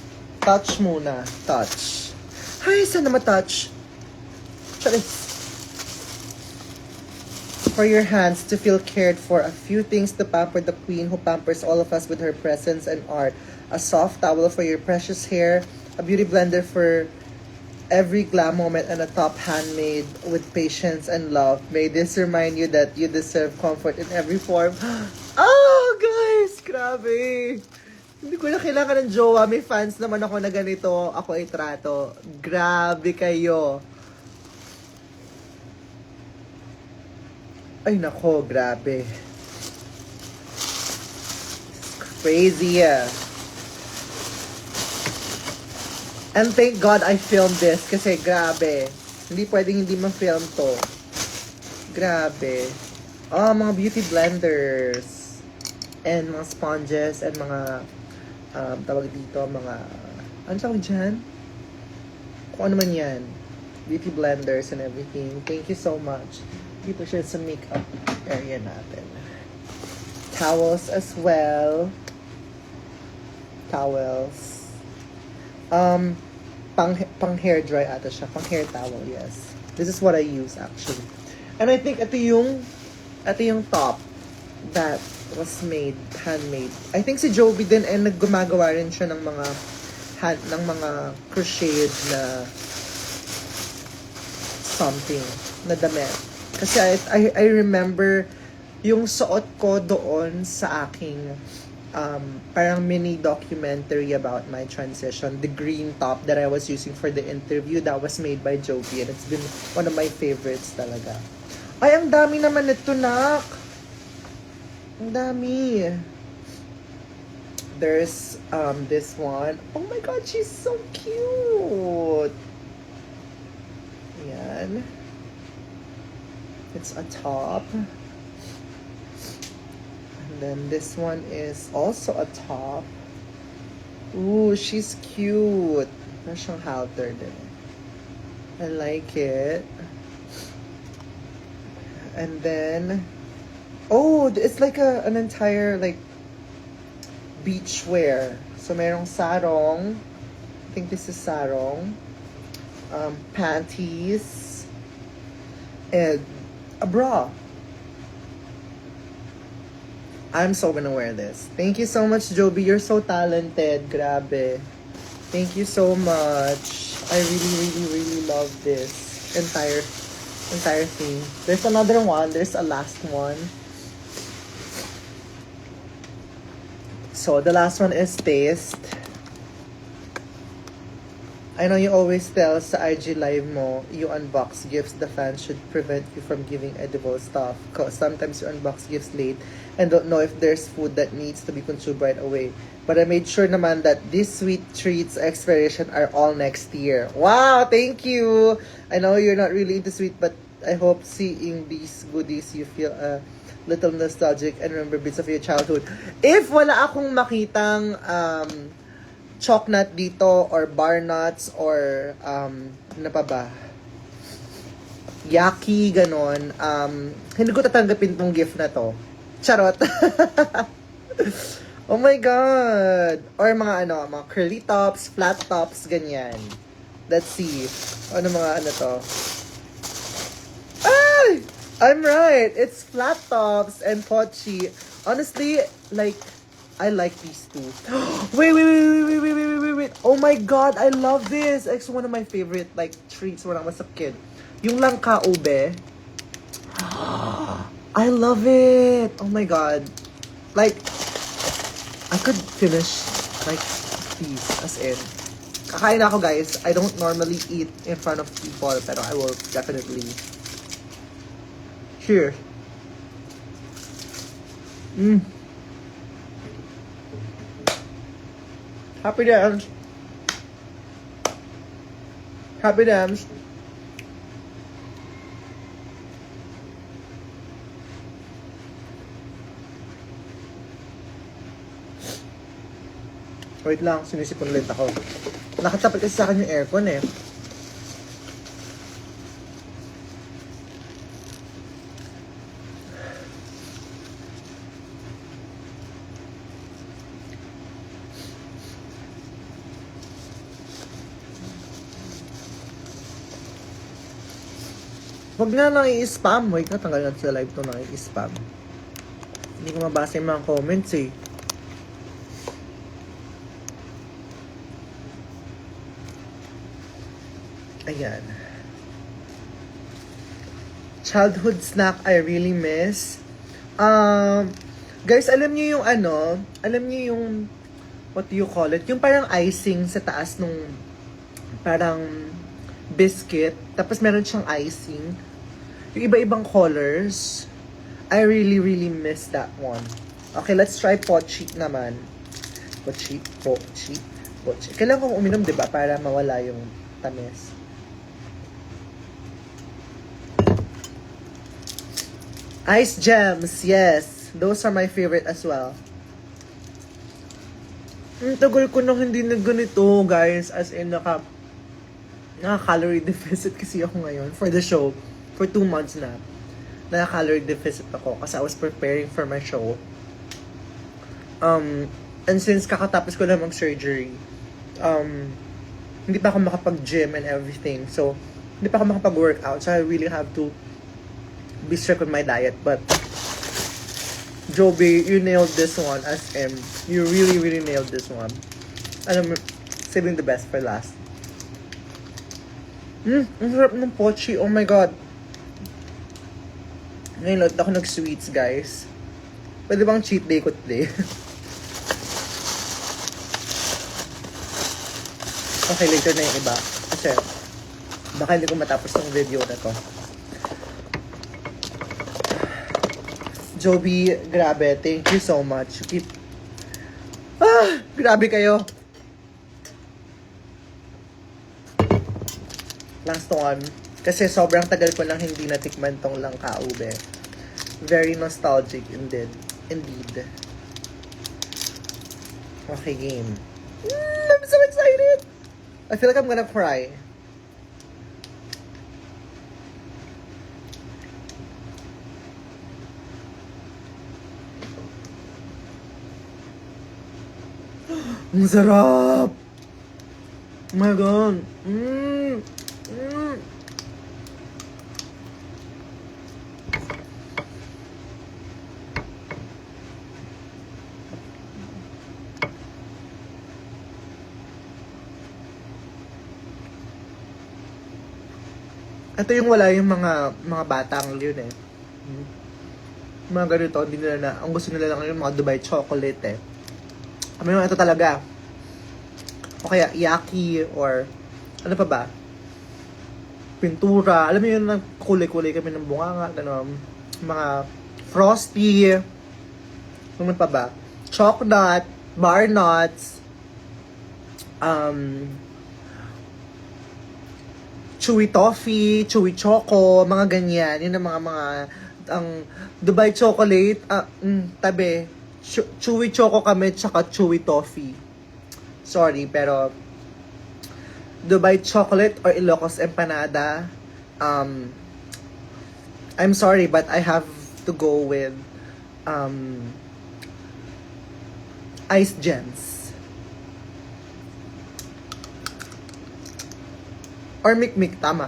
Touch muna. Touch. Ay, saan na ma-touch? Charis. For your hands to feel cared for. A few things to pamper the queen who pampers all of us with her presence and art. A soft towel for your precious hair. A beauty blender for every glam moment, and a top handmade with patience and love. May this remind you that you deserve comfort in every form. Oh, guys! Grabe! Hindi ko na kailangan ng jowa. May fans naman ako na ganito. Ako ay trato. Grabe kayo. Ay, nako. Grabe. Crazy, And thank God I filmed this kasi grabe. Hindi pwedeng hindi ma-film to. Grabe. Oh, mga beauty blenders. And mga sponges and mga tawag dito, mga ano tawag dyan? Kung ano man yan. beauty blenders and everything. Thank you so much. Dito siya sa makeup area natin. Towels as well. Towels. Pang hair dry ata siya. Pang hair towel, yes. This is what I use actually. And I think ito yung top that was handmade. I think si Joby din naggumagawa rin siya ng mga crocheted na something na damit. Kasi I remember yung suot ko doon sa aking parang mini documentary about my transition. The green top that I was using for the interview, that was made by Joby, and it's been one of my favorites talaga. Ay, ang dami naman nito, nak! Ang dami. There's this one. Oh my god, she's so cute. Yan. It's a top. And then this one is also a top. Ooh, she's cute. Meron siyang halter din. I like it. And then, oh, it's like an entire like beach wear. So merong sarong. I think this is sarong. Panties. And a bra. I'm so gonna wear this. Thank you so much, Joby. You're so talented. Grabe. Thank you so much. I really love this entire thing. There's another one. There's a last one. So the last one is taste. I know you always tell sa IG live mo, you unbox gifts. The fans should prevent you from giving edible stuff. Cause sometimes you unbox gifts late and don't know if there's food that needs to be consumed right away. But I made sure naman that these sweet treats expiration are all next year. Wow, thank you! I know you're not really into sweet, but I hope seeing these goodies you feel a little nostalgic and remember bits of your childhood. If wala akong makitang chalk nut dito or bar nuts or ano pa ba? Yaki, ganon. Hindi ko tatanggapin tong gift na to. Charot. Oh my God! Or mga mga curly tops, flat tops, ganyan. Let's see. Ano mga to? Ay! I'm right! It's flat tops and pochi. Honestly, like, I like these two. Wait. Oh my God, I love this. It's one of my favorite, like, treats when I was a kid. Yung langka ube. I love it. Oh my God. Like, I could finish, like, these, as in. Kakain ako, guys. I don't normally eat in front of people, pero I will definitely. Cheers. Happy dance. Happy dance. Wait lang, sinisipon ulit ako. Nakatapat kasi sa akin yung aircon eh. Huwag na lang i-spam. Wait na, tanggal natin sa live to na i-spam. Hindi ko mabasa yung mga comments eh. Ayan. Childhood snack I really miss. Guys, alam niyo yung alam niyo yung, what do you call it? Yung parang icing sa taas nung parang biscuit. Tapos meron siyang icing. Yung iba-ibang colors. I really miss that one. Okay, let's try pochi naman. Pochi. Kailangan kong uminom, diba? Para mawala yung tamis. Ice gems, yes. Those are my favorite as well. Tagal ko nang hindi na ganito, guys. As in, naka-calorie deficit kasi ako ngayon for the show. For 2 months na. Naka-calorie deficit ako kasi I was preparing for my show. And since kakatapos ko lang mag-surgery, hindi pa ako makapag-gym and everything. So, hindi pa ako makapag-workout. So, I really have to be strict with my diet. But, Joby, you nailed this one as M. You really, really nailed this one. Alam mo, saving the best for last. Ang sarap ng pochi. Oh my God. Ngayon, lot ako nag-sweets, guys. Pwede bang cheat day ko today? Okay, later na yung iba. Kasi, baka hindi ko matapos ng video na to. Joby, grabe. Thank you so much. Grabe kayo. Last one. Kasi sobrang tagal ko lang hindi natikman tong langka ube. Very nostalgic indeed. Okay, game. I'm so excited! I feel like I'm gonna cry. Ang sarap! Oh my God! Ito yung wala yung mga batang yun eh. Mga ganito, hindi nila na, ang gusto nila lang yung mga Dubai chocolate eh. Kami yung ito talaga. O kaya yaki or ano pa ba? Pintura. Alam mo yun, kulay-kulay kami ng bunganga, gano'n. Mga frosty. Ano pa ba? Chocolate, bar nuts, chewy toffee, chewy choco, mga ganyan. Yun ang mga ang Dubai chocolate, tabi. Chewy choco kami, tsaka chewy toffee. Sorry, pero Dubai chocolate or Ilocos empanada, I'm sorry, but I have to go with Ice Gems. Or Mikmik, tama.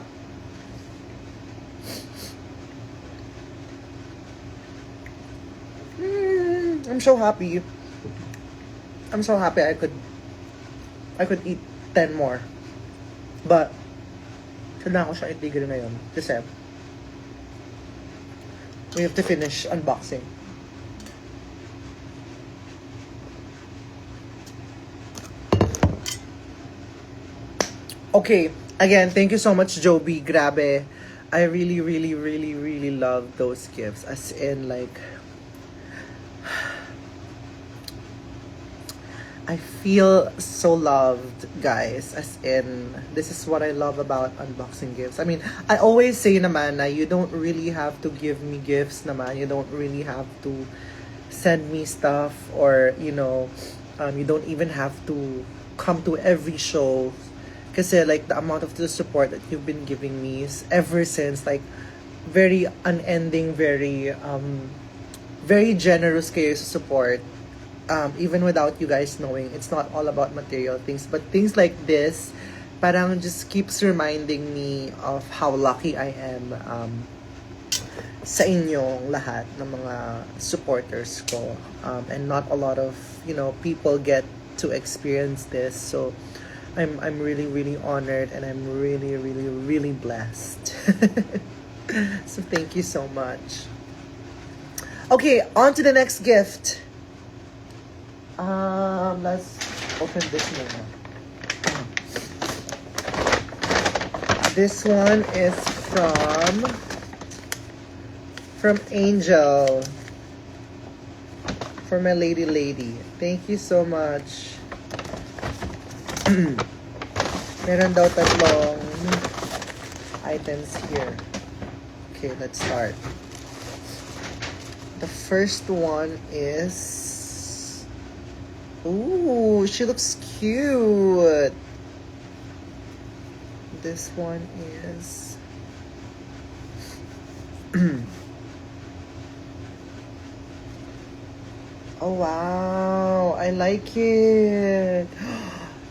I'm so happy. I'm so happy I could eat 10 more. But, kailangan ko siya itigil ngayon. Kasi, we have to finish unboxing. Okay. Again, thank you so much, Joby. Grabe. I really, really, really, really love those gifts. As in, like, I feel so loved, guys. As in, this is what I love about unboxing gifts. I mean, I always say naman na you don't really have to give me gifts naman. You don't really have to send me stuff or, you know, you don't even have to come to every show. Kasi like the amount of the support that you've been giving me is ever since, like, very unending, very generous kayo sa support. Even without you guys knowing, it's not all about material things, but things like this parang just keeps reminding me of how lucky I am sa inyong lahat ng mga supporters ko. And not a lot of, you know, people get to experience this. So I'm really, really honored, and I'm really, really, really blessed. So thank you so much. Okay, on to the next gift. Let's open this one. This one is from Angel. For my lady. Thank you so much. Meron daw tatlong items here. Okay, let's start. The first one is... Ooh, she looks cute. This one is oh wow, I like it.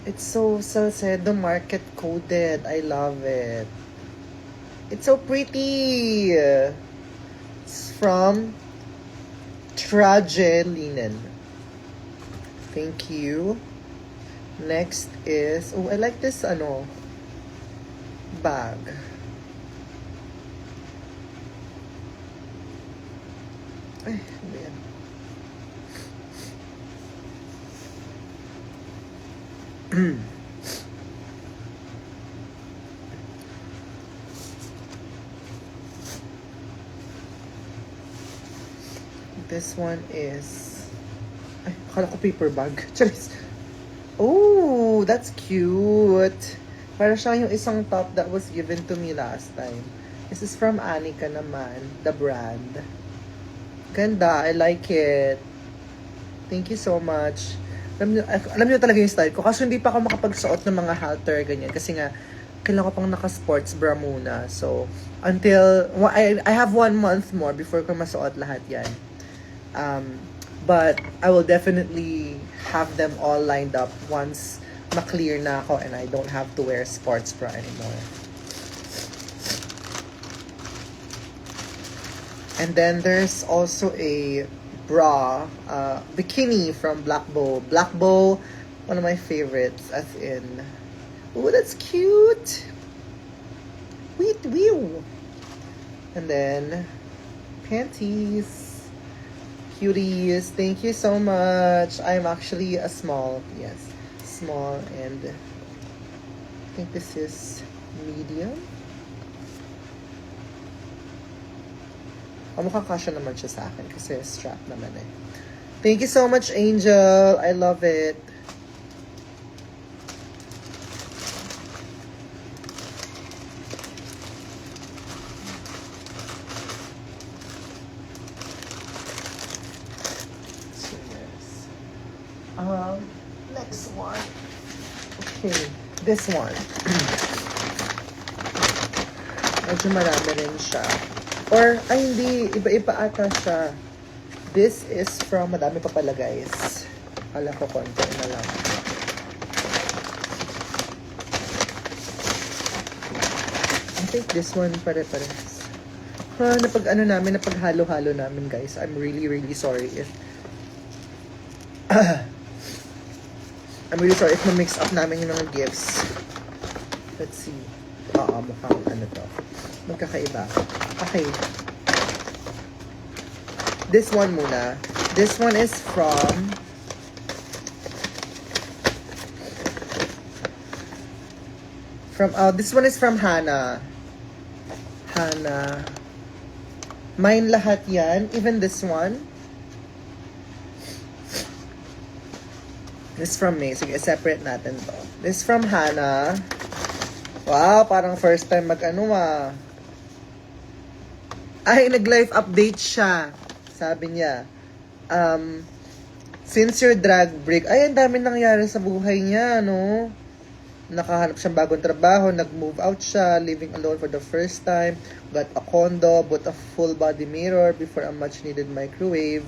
It's so Salcedo market coded. I love it. It's so pretty. It's from Traje Linen. Thank you. Next is, oh, I like this bag. Ay, ano yan? This one is, ay, akala ko paper bag. Charis. Oh, that's cute. Para siya yung isang top that was given to me last time. This is from Anika naman, the brand. Ganda, I like it. Thank you so much. Alam niyo talaga yung style ko. Kaso hindi pa ako makapagsuot ng mga halter, ganyan. Kasi nga, kailangan ko pang naka-sports bra muna. So, until, I have 1 month more before ko masuot lahat yan. But, I will definitely have them all lined up once ma-clear na ako and I don't have to wear sports bra anymore. And then, there's also a bra, bikini from Black Bow. Black Bow, one of my favorites, as in, oh, that's cute. Wait, wee. And then, panties. Cuties, thank you so much. I'm actually a small, yes, small, and I think this is medium. Mukhang kasya naman siya sa akin kasi strap naman eh. Thank you so much, Angel. I love it. So, yes. Next one. Okay, this one. Medyo marami rin siya. Or, ay hindi, iba-iba ata siya. This is from, madami pa pala guys. Kala ko konti na lang. I think this one pare-pares. Napaghalo-halo namin guys. I'm really, really sorry if I'm really sorry if na-mix up namin yung mga gifts. Let's see. Mukhang to. Magkakaiba. Okay. This one muna. This one is from this one is from Hana. Hana. Mine lahat yan. Even this one. This from me. Sige, separate natin to. This from Hana. Wow, parang first time Ay, nag-life update siya. Sabi niya, since your drag break, ay, ang dami nangyari sa buhay niya, no? Nakahanap siyang bagong trabaho, nag-move out siya, living alone for the first time, got a condo, bought a full body mirror before a much-needed microwave.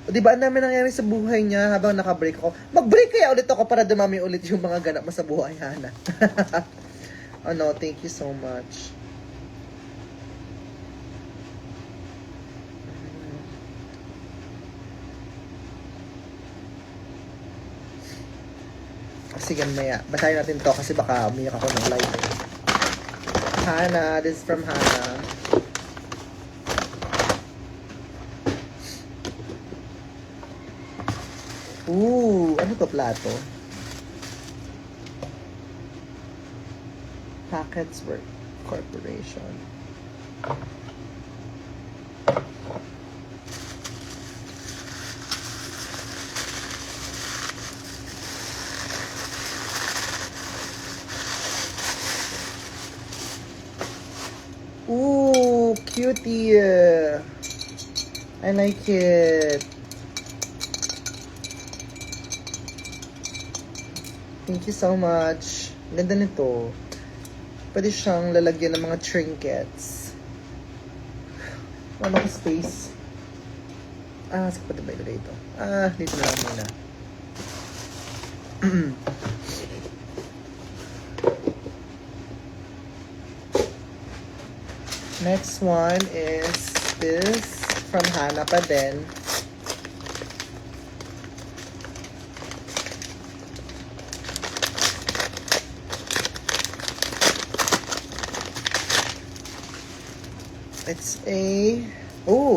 O, diba, ang dami nangyari sa buhay niya habang naka-break ako. Mag-break kaya ulit ako para dumami ulit yung mga ganap mo sa buhay, Hana. Oh, no, thank you so much. Sige, maya. Basahin natin to kasi baka umiyak ako ng live. Hana, this is from Hana. Ooh, ano to, plato? Packets Work Corporation. Ooh, cutie. I like it. Thank you so much. Ganda nito. Pwede siyang lalagyan ng mga trinkets. Wala ka space. Saan pa ba ilagay ito? Dito na lang muna. Next one is this from Hana pa din.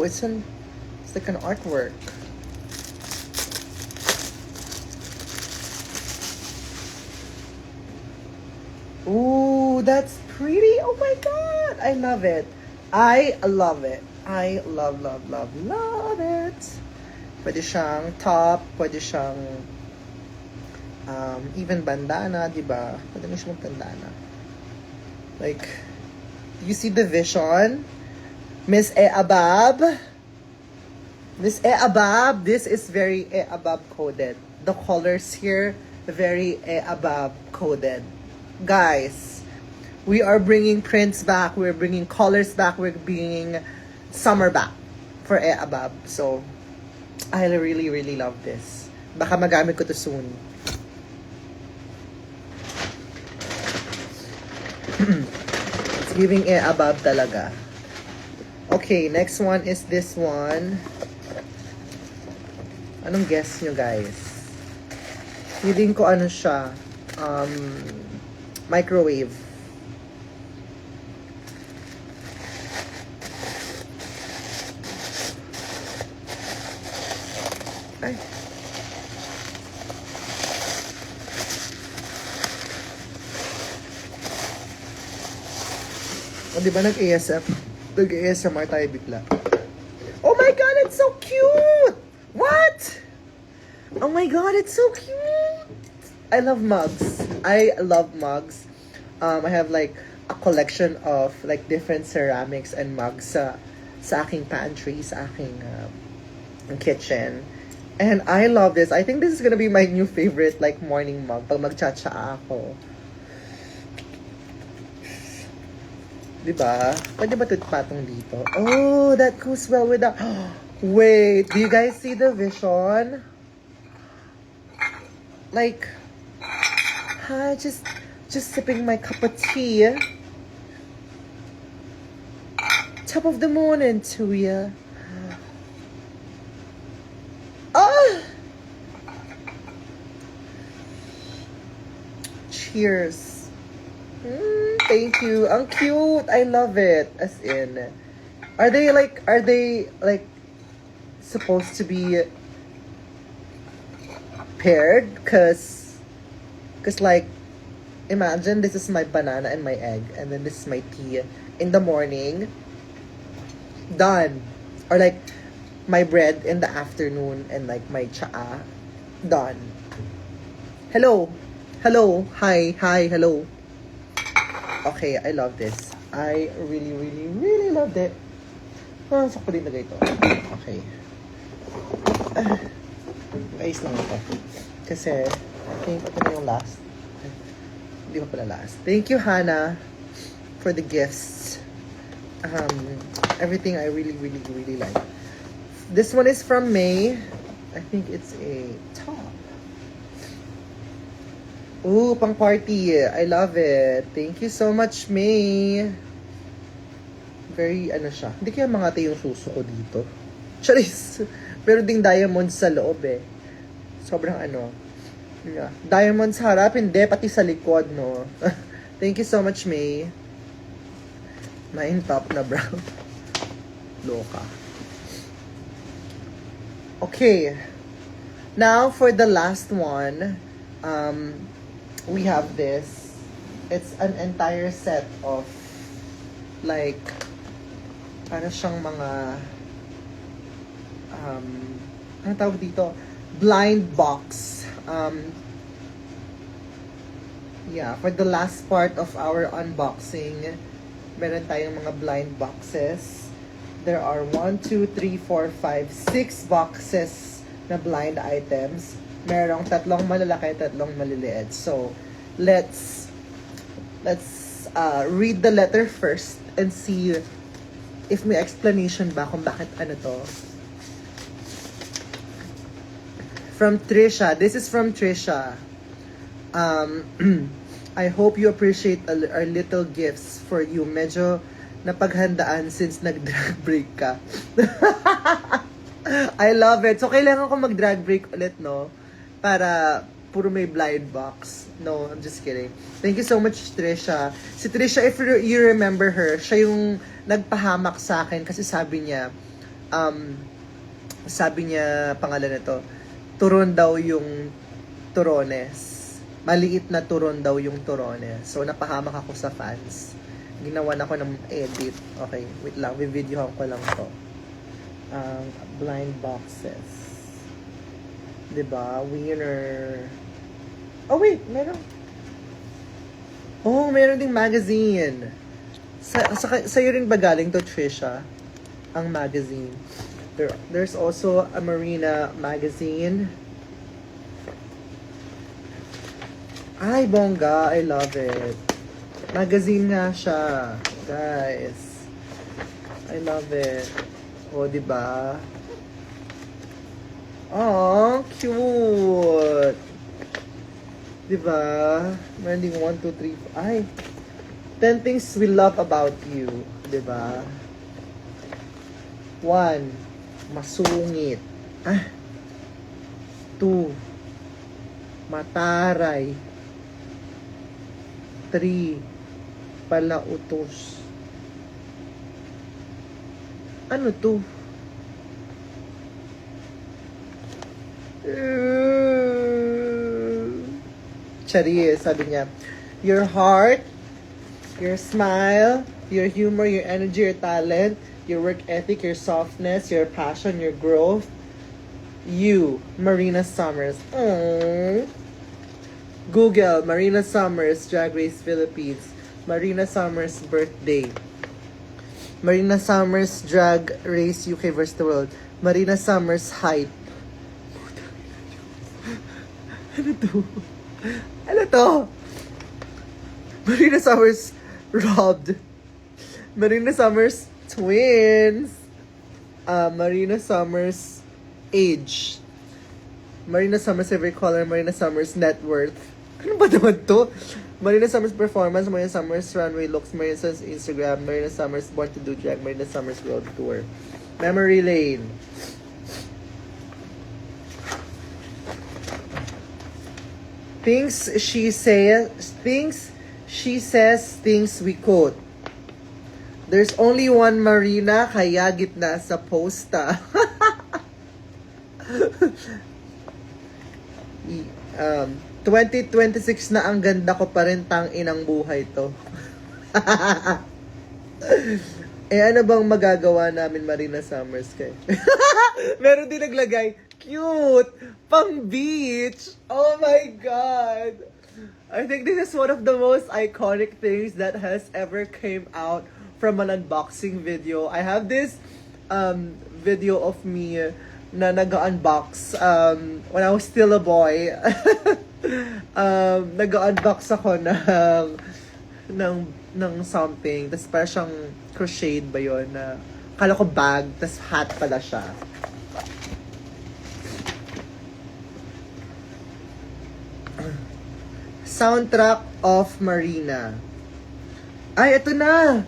It's like an artwork. Ooh, that's pretty. Oh my god, I love it. I love it. I love it. Pwede siyang top, pwede siyang even bandana, di ba? Pwede na siyang bandana. Like, you see the vision? Miss E Abab? Miss E Abab, this is very E Abab coded. The colors here, very E Abab coded. Guys, we are bringing prints back, we're bringing colors back, we're bringing summer back for E Abab. So, I really love this. Baka magamit ko to soon. It's giving E Abab talaga. Okay, next one is this one. Anong guess nyo, guys? Feeling ko ano siya. Microwave. Ay. O, diba nag-ASMR tayo bigla? Oh my god, it's so cute! What? Oh my god, it's so cute! I love mugs. I have like a collection of like different ceramics and mugs sa aking pantry, sa aking kitchen. And I love this. I think this is gonna be my new favorite like morning mug pag magcha-cha ako. Diba? Pwede ba ito patong dito? Oh, that goes well with the... Wait, do you guys see the vision? Like, hi, just sipping my cup of tea. Top of the morning to ya. Cheers. Thank you. Ang cute. I love it. As in, are they like supposed to be paired? Cause like, imagine this is my banana and my egg, and then this is my tea in the morning. Done. Or like my bread in the afternoon and like my cha. Done. Hello. Hi. Hello. Okay, I love this. I really loved it. Saan ko din nagay ito? Okay. Ayos lang ito. Kasi, I think ito na yung last. Hindi pa pala last. Thank you, Hannah, for the gifts. Everything I really like. This one is from May. I think it's a top. Ooh, pang party. I love it. Thank you so much, May. Very, siya. Hindi kaya mangate yung suso ko dito. Charis. Pero ding diamonds sa loob eh. Sobrang Yeah. Diamonds sa harap, hindi. Pati sa likod, no? Thank you so much, May. Main top na brown. Loka. Okay. Now, for the last one, we have this. It's an entire set of like para siyang mga ano tawag dito? Blind box. Yeah, for the last part of our unboxing, meron tayong mga blind boxes. There are 1, 2, 3, 4, 5, 6 boxes na blind items. Merong 3 malalaki, 3 maliliit. So, let's read the letter first and see if may explanation ba kung bakit ano to. From Trisha. This is from Trisha. I hope you appreciate our little gifts for you. Medyo napaghandaan since nag-drag break ka. I love it. So, kailangan ko mag-drag break ulit, no? Para puro may blind box. No, I'm just kidding. Thank you so much, Trisha. Si Trisha, if you remember her, siya yung nagpahamak sa akin kasi sabi niya, pangalan nito, turon daw yung turones. Maliit na turon daw yung turones. So, napahamak ako sa fans. Ginawan ako ng edit. Okay, wait lang. Videohan ko lang to. Blind boxes. Diba? Winner. Oh, wait. Meron. Oh, meron ding magazine. Sa'yo rin ba galing to, Trisha? Ang magazine. There's also a Marina magazine. Ay, bongga. I love it. Magazine nga siya. Guys. I love it. O, diba? Oh, cute. Diba? Meron ding 1, 2, 3, ay. 10 things we love about you. Diba? 1. Masungit. 2. Mataray. 3. Palautos. Ano to? Charis, sabi niya. Your heart, your smile, your humor, your energy, your talent, your work ethic, your softness, your passion, your growth. You, Marina Summers. Aww. Google, Marina Summers, Drag Race Philippines. Marina Summers birthday. Marina Summers Drag Race UK vs. the World. Marina Summers height. Ano to? Ano to? Marina Summers robbed. Marina Summers twins. Marina Summers age. Marina Summers every color. Marina Summers net worth. Ano ba naman to? Marina Summers performance. Marina Summers runway looks. Marina Summers Instagram. Marina Summers born to do drag. Marina Summers world tour. Memory lane. Things she says, things we quote. There's only one Marina, kaya gitna sa posta. 2026 na ang ganda ko pa rin, tang inang buhay to. Ano bang magagawa namin, Marina Summers kay? Meron din naglagay, cute! Pang beach! Oh my God! I think this is one of the most iconic things that has ever came out from an unboxing video. I have this video of me na nag-unbox when I was still a boy. Nag-unbox ako ng something. Tapos parang siyang crocheted ba yun? Kala ko bag, tapos hat pala siya. Soundtrack of Marina. Ay, ito na!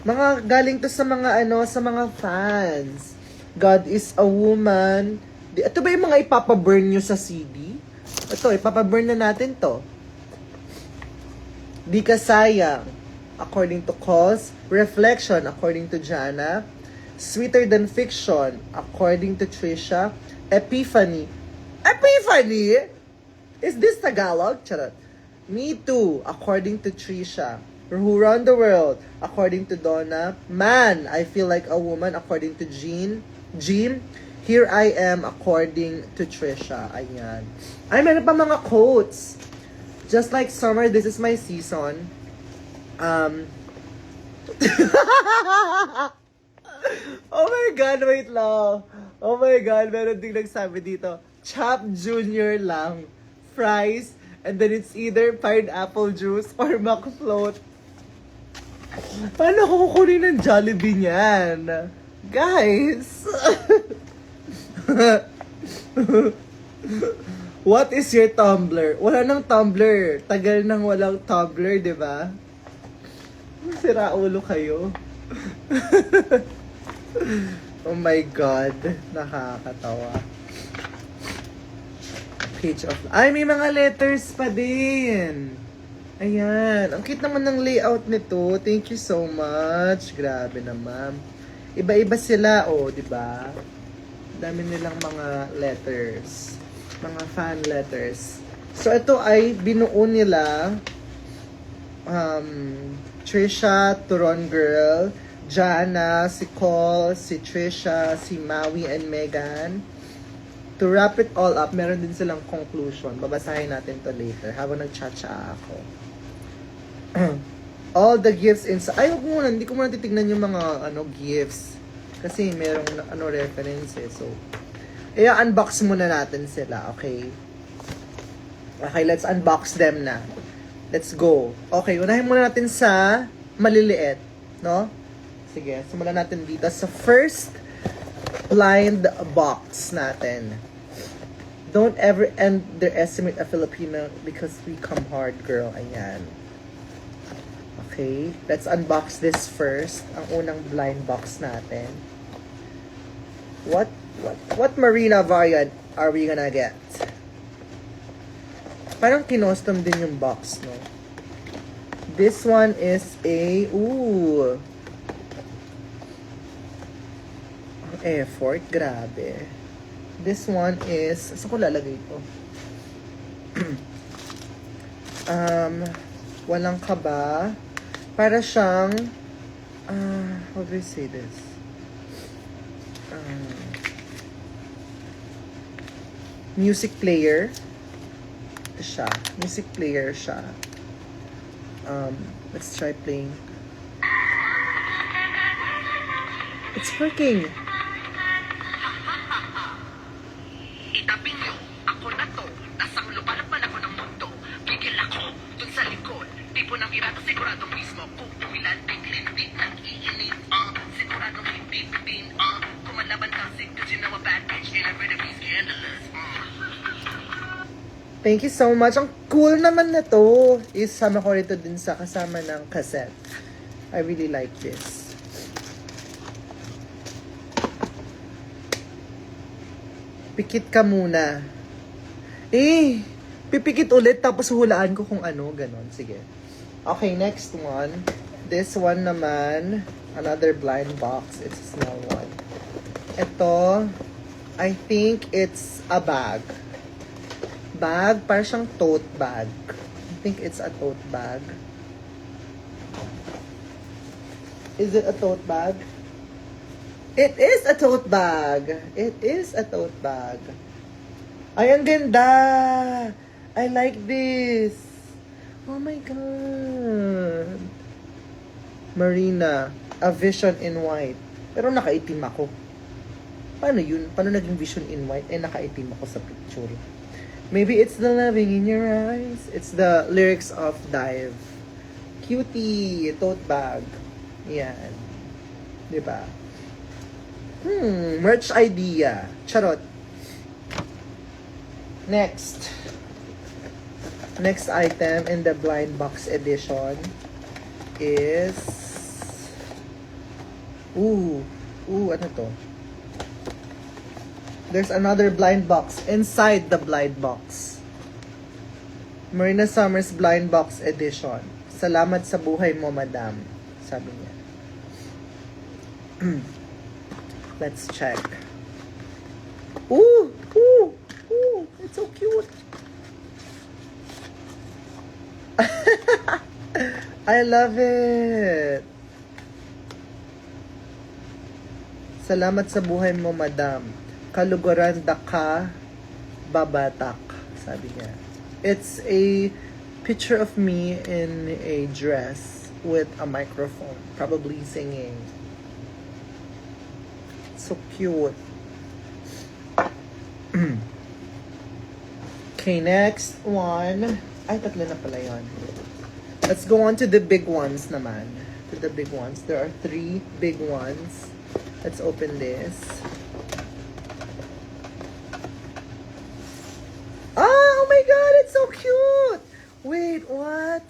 Mga galing to sa mga sa mga fans. God is a woman. Ito ba yung mga ipapaburn nyo sa CD? Ito, ipapaburn na natin to. Di ka sayang, according to Cause. Reflection, according to Jana. Sweeter than fiction, according to Trisha. Epiphany. Epiphany? Is this Tagalog? Charot. Me Too, according to Trisha. Who Run the World, according to Donna. Man, I Feel Like a Woman, according to Jim. Here I Am, according to Trisha. Ayan. Ay, meron pa mga quotes. Just like summer, this is my season. Oh my God, wait lang. Oh my God, meron ding nagsabi dito. Chap Junior lang. Fries. And then it's either pineapple juice or McFloat. Paano ko kukunin ng Jollibee niyan? Guys! What is your Tumblr? Wala nang Tumblr. Tagal nang walang Tumblr, di ba? Sira ulo kayo. Oh my God. Nakakatawa. Page of... Ay, may mga letters pa din. Ayan. Ang cute naman ng layout nito. Thank you so much. Grabe naman. Iba-iba sila, oh, di ba? Dami nilang mga letters. Mga fan letters. So, ito ay binuo nila Trisha, Turon Girl, Jana, si Cole, si Trisha, si Maui, and Megan. To wrap it all up, meron din silang conclusion. Babasahin natin to later habang nag-cha-cha ako. All the gifts inside. Ay, huwag muna. Hindi ko muna titignan yung mga gifts. Kasi merong references. So, i-unbox muna natin sila. Okay? Okay, let's unbox them na. Let's go. Okay, unahin muna natin sa maliliit. No? Sige, simulan natin dito sa first blind box natin. Don't ever underestimate a Filipino because we come hard, girl. Ayan. Okay, let's unbox this first. Ang unang blind box natin. What Marina variant are we gonna get? Parang kinostom din yung box, no? This one is a... Ooh! Effort, grabe. This one is, saan ko lalagay ito? Walang kaba. Para siyang, how do I say this? Music player. Ito siya. Music player siya. Let's try playing. It's working. Itabi niyo, ako na to. Nasang lumalakman ako ng mundo. Gigil ako, dun sa likod. Tipo ng irato, siguradong mismo. Kung tumilan, biglintin ng iinit. Siguradong hindi din. Kumalaban kasi, cause you know a bad bitch ain't afraid to be scandalous. Thank you so much. Ang cool naman na to. Isama ko rito din sa kasama ng cassette. I really like this. Pikit ka muna. Pipikit ulit tapos hulaan ko kung ano. Ganon. Sige. Okay, next one. This one naman. Another blind box. It's a small one. Ito, I think it's a bag. Bag, parang siyang tote bag. I think it's a tote bag. Is it a tote bag? It is a tote bag. It is a tote bag. Ay, ang ganda. I like this. Oh my God. Marina, a vision in white. Pero nakaitim ako. Paano yun? Paano naging vision in white? Nakaitim ako sa picture. Maybe it's the loving in your eyes. It's the lyrics of Dive. Cutie, tote bag. Yan. Diba? Merch idea. Charot. Next. Next item in the blind box edition is... ano to? There's another blind box inside the blind box. Marina Summers blind box edition. Salamat sa buhay mo, madam. Sabi niya. Let's check. It's so cute. I love it. Salamat sa buhay mo, madam. Kaluguran da ka, babatak. Sabi niya. It's a picture of me in a dress with a microphone. Probably singing. So cute. Okay, next one. Ay, tatlo na pala yun. Let's go on to the big ones naman. to the big ones. There are 3 big ones. Let's open this. Oh my god, it's so cute! Wait, what?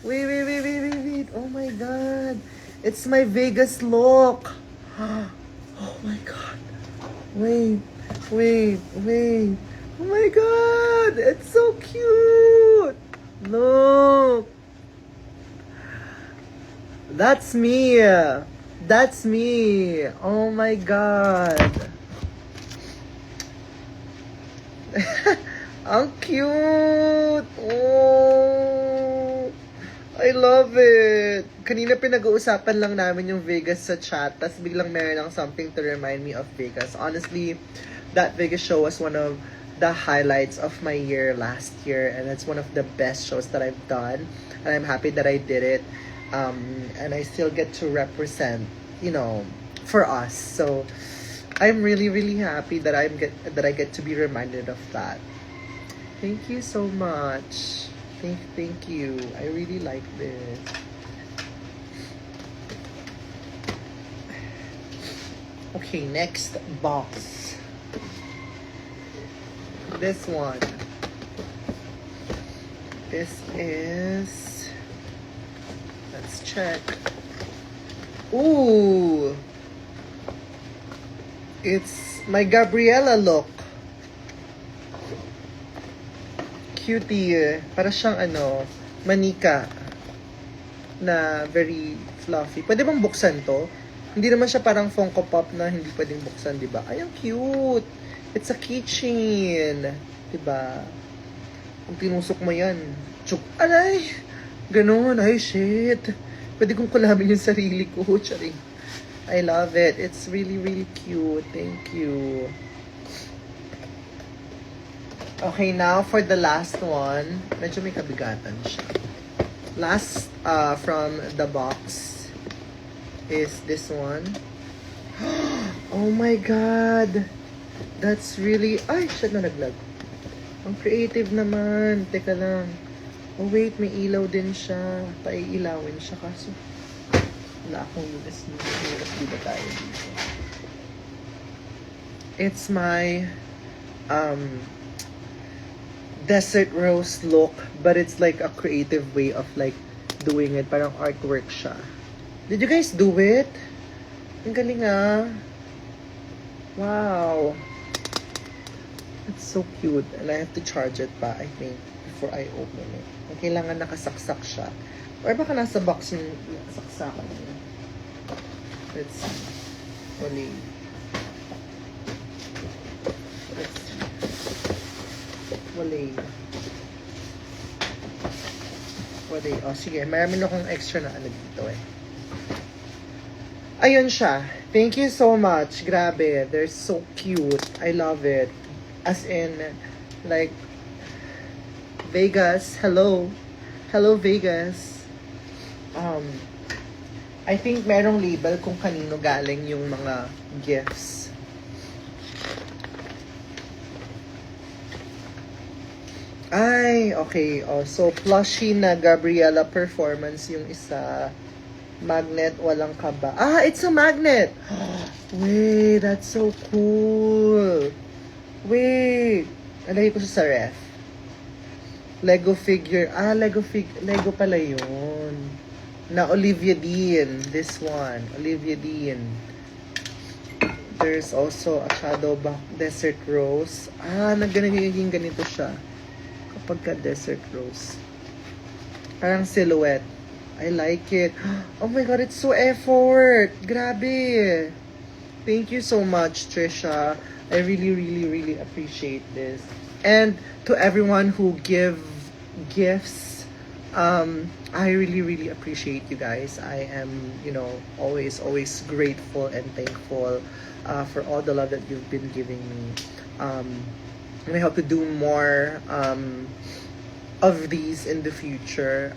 Wait. Oh my god. It's my Vegas look. Oh my god. Wait. Oh my god, it's so cute. Look. That's me. That's me. Oh my god. Ang cute. Oh. I love it. Kanina pinag-uusapan lang namin yung Vegas sa chat, tas biglang meron lang something to remind me of Vegas. Honestly, that Vegas show was one of the highlights of my year last year, and it's one of the best shows that I've done, and I'm happy that I did it. And I still get to represent, for us. So I'm really, really happy that I get to be reminded of that. Thank you so much. Thank you. I really like this. Okay, next box. This one. This is... Let's check. Ooh! It's my Gabriella look. Cutie. Para siyang manika. Na very fluffy. Pwede bang buksan to? Hindi naman siya parang Funko Pop na hindi pwedeng buksan, di ba? Ay, ang cute! It's a keychain. Di ba? Kung tinusok mo yan. Chuk! Alay! Ganon. Ay, shit. Pwede kong kulabin yung sarili ko. Charing. I love it. It's really, really cute. Thank you. Okay, now for the last one. Medyo may kabigatan siya. Last from the box is this one. Oh my god! That's really... Ay, shit, nalaglag. Ang creative naman. Teka lang. Oh wait, may ilaw din siya. Paiilawin siya kaso. Wala akong USB. USB ba tayo dito? It's my desert rose look, but it's like a creative way of like doing it. Parang artwork siya. Did you guys do it? Ang galing ah. Wow. It's so cute. And I have to charge it pa, I think, before I open it. Ang kailangan nakasaksak siya. Or baka nasa box yung saksakan niya. Let's see. Let's see. Wala. Oh, sige. Marami na akong extra na dito eh. Ayun siya. Thank you so much. Grabe. They're so cute. I love it. As in, like, Vegas. Hello. Hello, Vegas. I think merong label kung kanino galing yung mga gifts. Ay, okay. Oh, so, plushie na Gabriella performance yung isa. Magnet, walang kaba. Ah, it's a magnet! Wait, that's so cool. Wait. Alagay ko sa ref. Lego figure. Ah, Lego pala yun. Na Olivia Dean. This one. Olivia Dean. There's also a shadow back. Desert Rose. Ah, naging ganito siya. Kapag ka Desert Rose. Parang silhouette. I like it. Oh my god, it's so effort. Grabe. Thank you so much, Trisha. I really, really, really appreciate this. And to everyone who give gifts, I really, really appreciate you guys. I am, always grateful and thankful for all the love that you've been giving me. And I hope to do more of these in the future.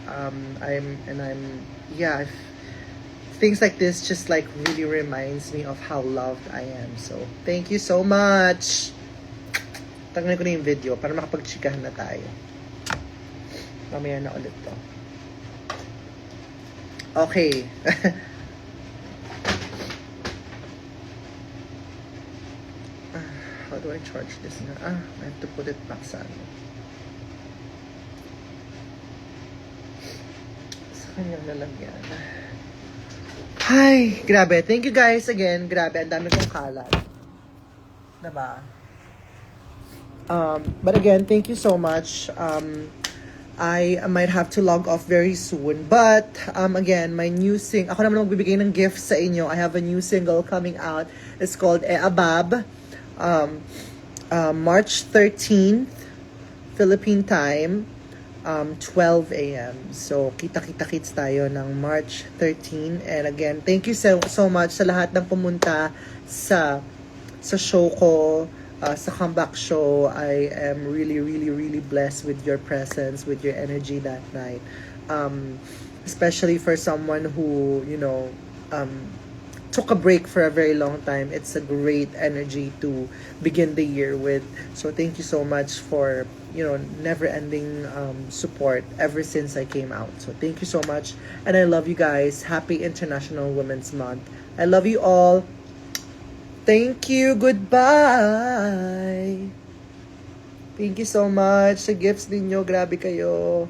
Things like this just like really reminds me of how loved I am. So, thank you so much. Tanggalin ko na yung video para makapagchikahan na tayo. Mamaya na ulit to. Okay. How do I charge this na? I have to put it back sa ano. Sa kanyang lalagyan. Hi! Grabe. Thank you guys again. Grabe. Ang dami kong kalat. Diba? But again, thank you so much. I might have to log off very soon. But, again, my new ako naman magbibigay ng gifts sa inyo. I have a new single coming out. It's called Abab. March 13th, Philippine time, 12 a.m. So, kita-kita-kits tayo ng March 13. And again, thank you so much sa lahat ng pumunta sa show ko. Sa comeback show, I am really, really, really blessed with your presence, with your energy that night. Especially for someone who, took a break for a very long time. It's a great energy to begin the year with. So thank you so much for, never-ending support ever since I came out. So thank you so much. And I love you guys. Happy International Women's Month. I love you all. Thank you. Goodbye. Thank you so much. Sa gifts ninyo, grabe kayo.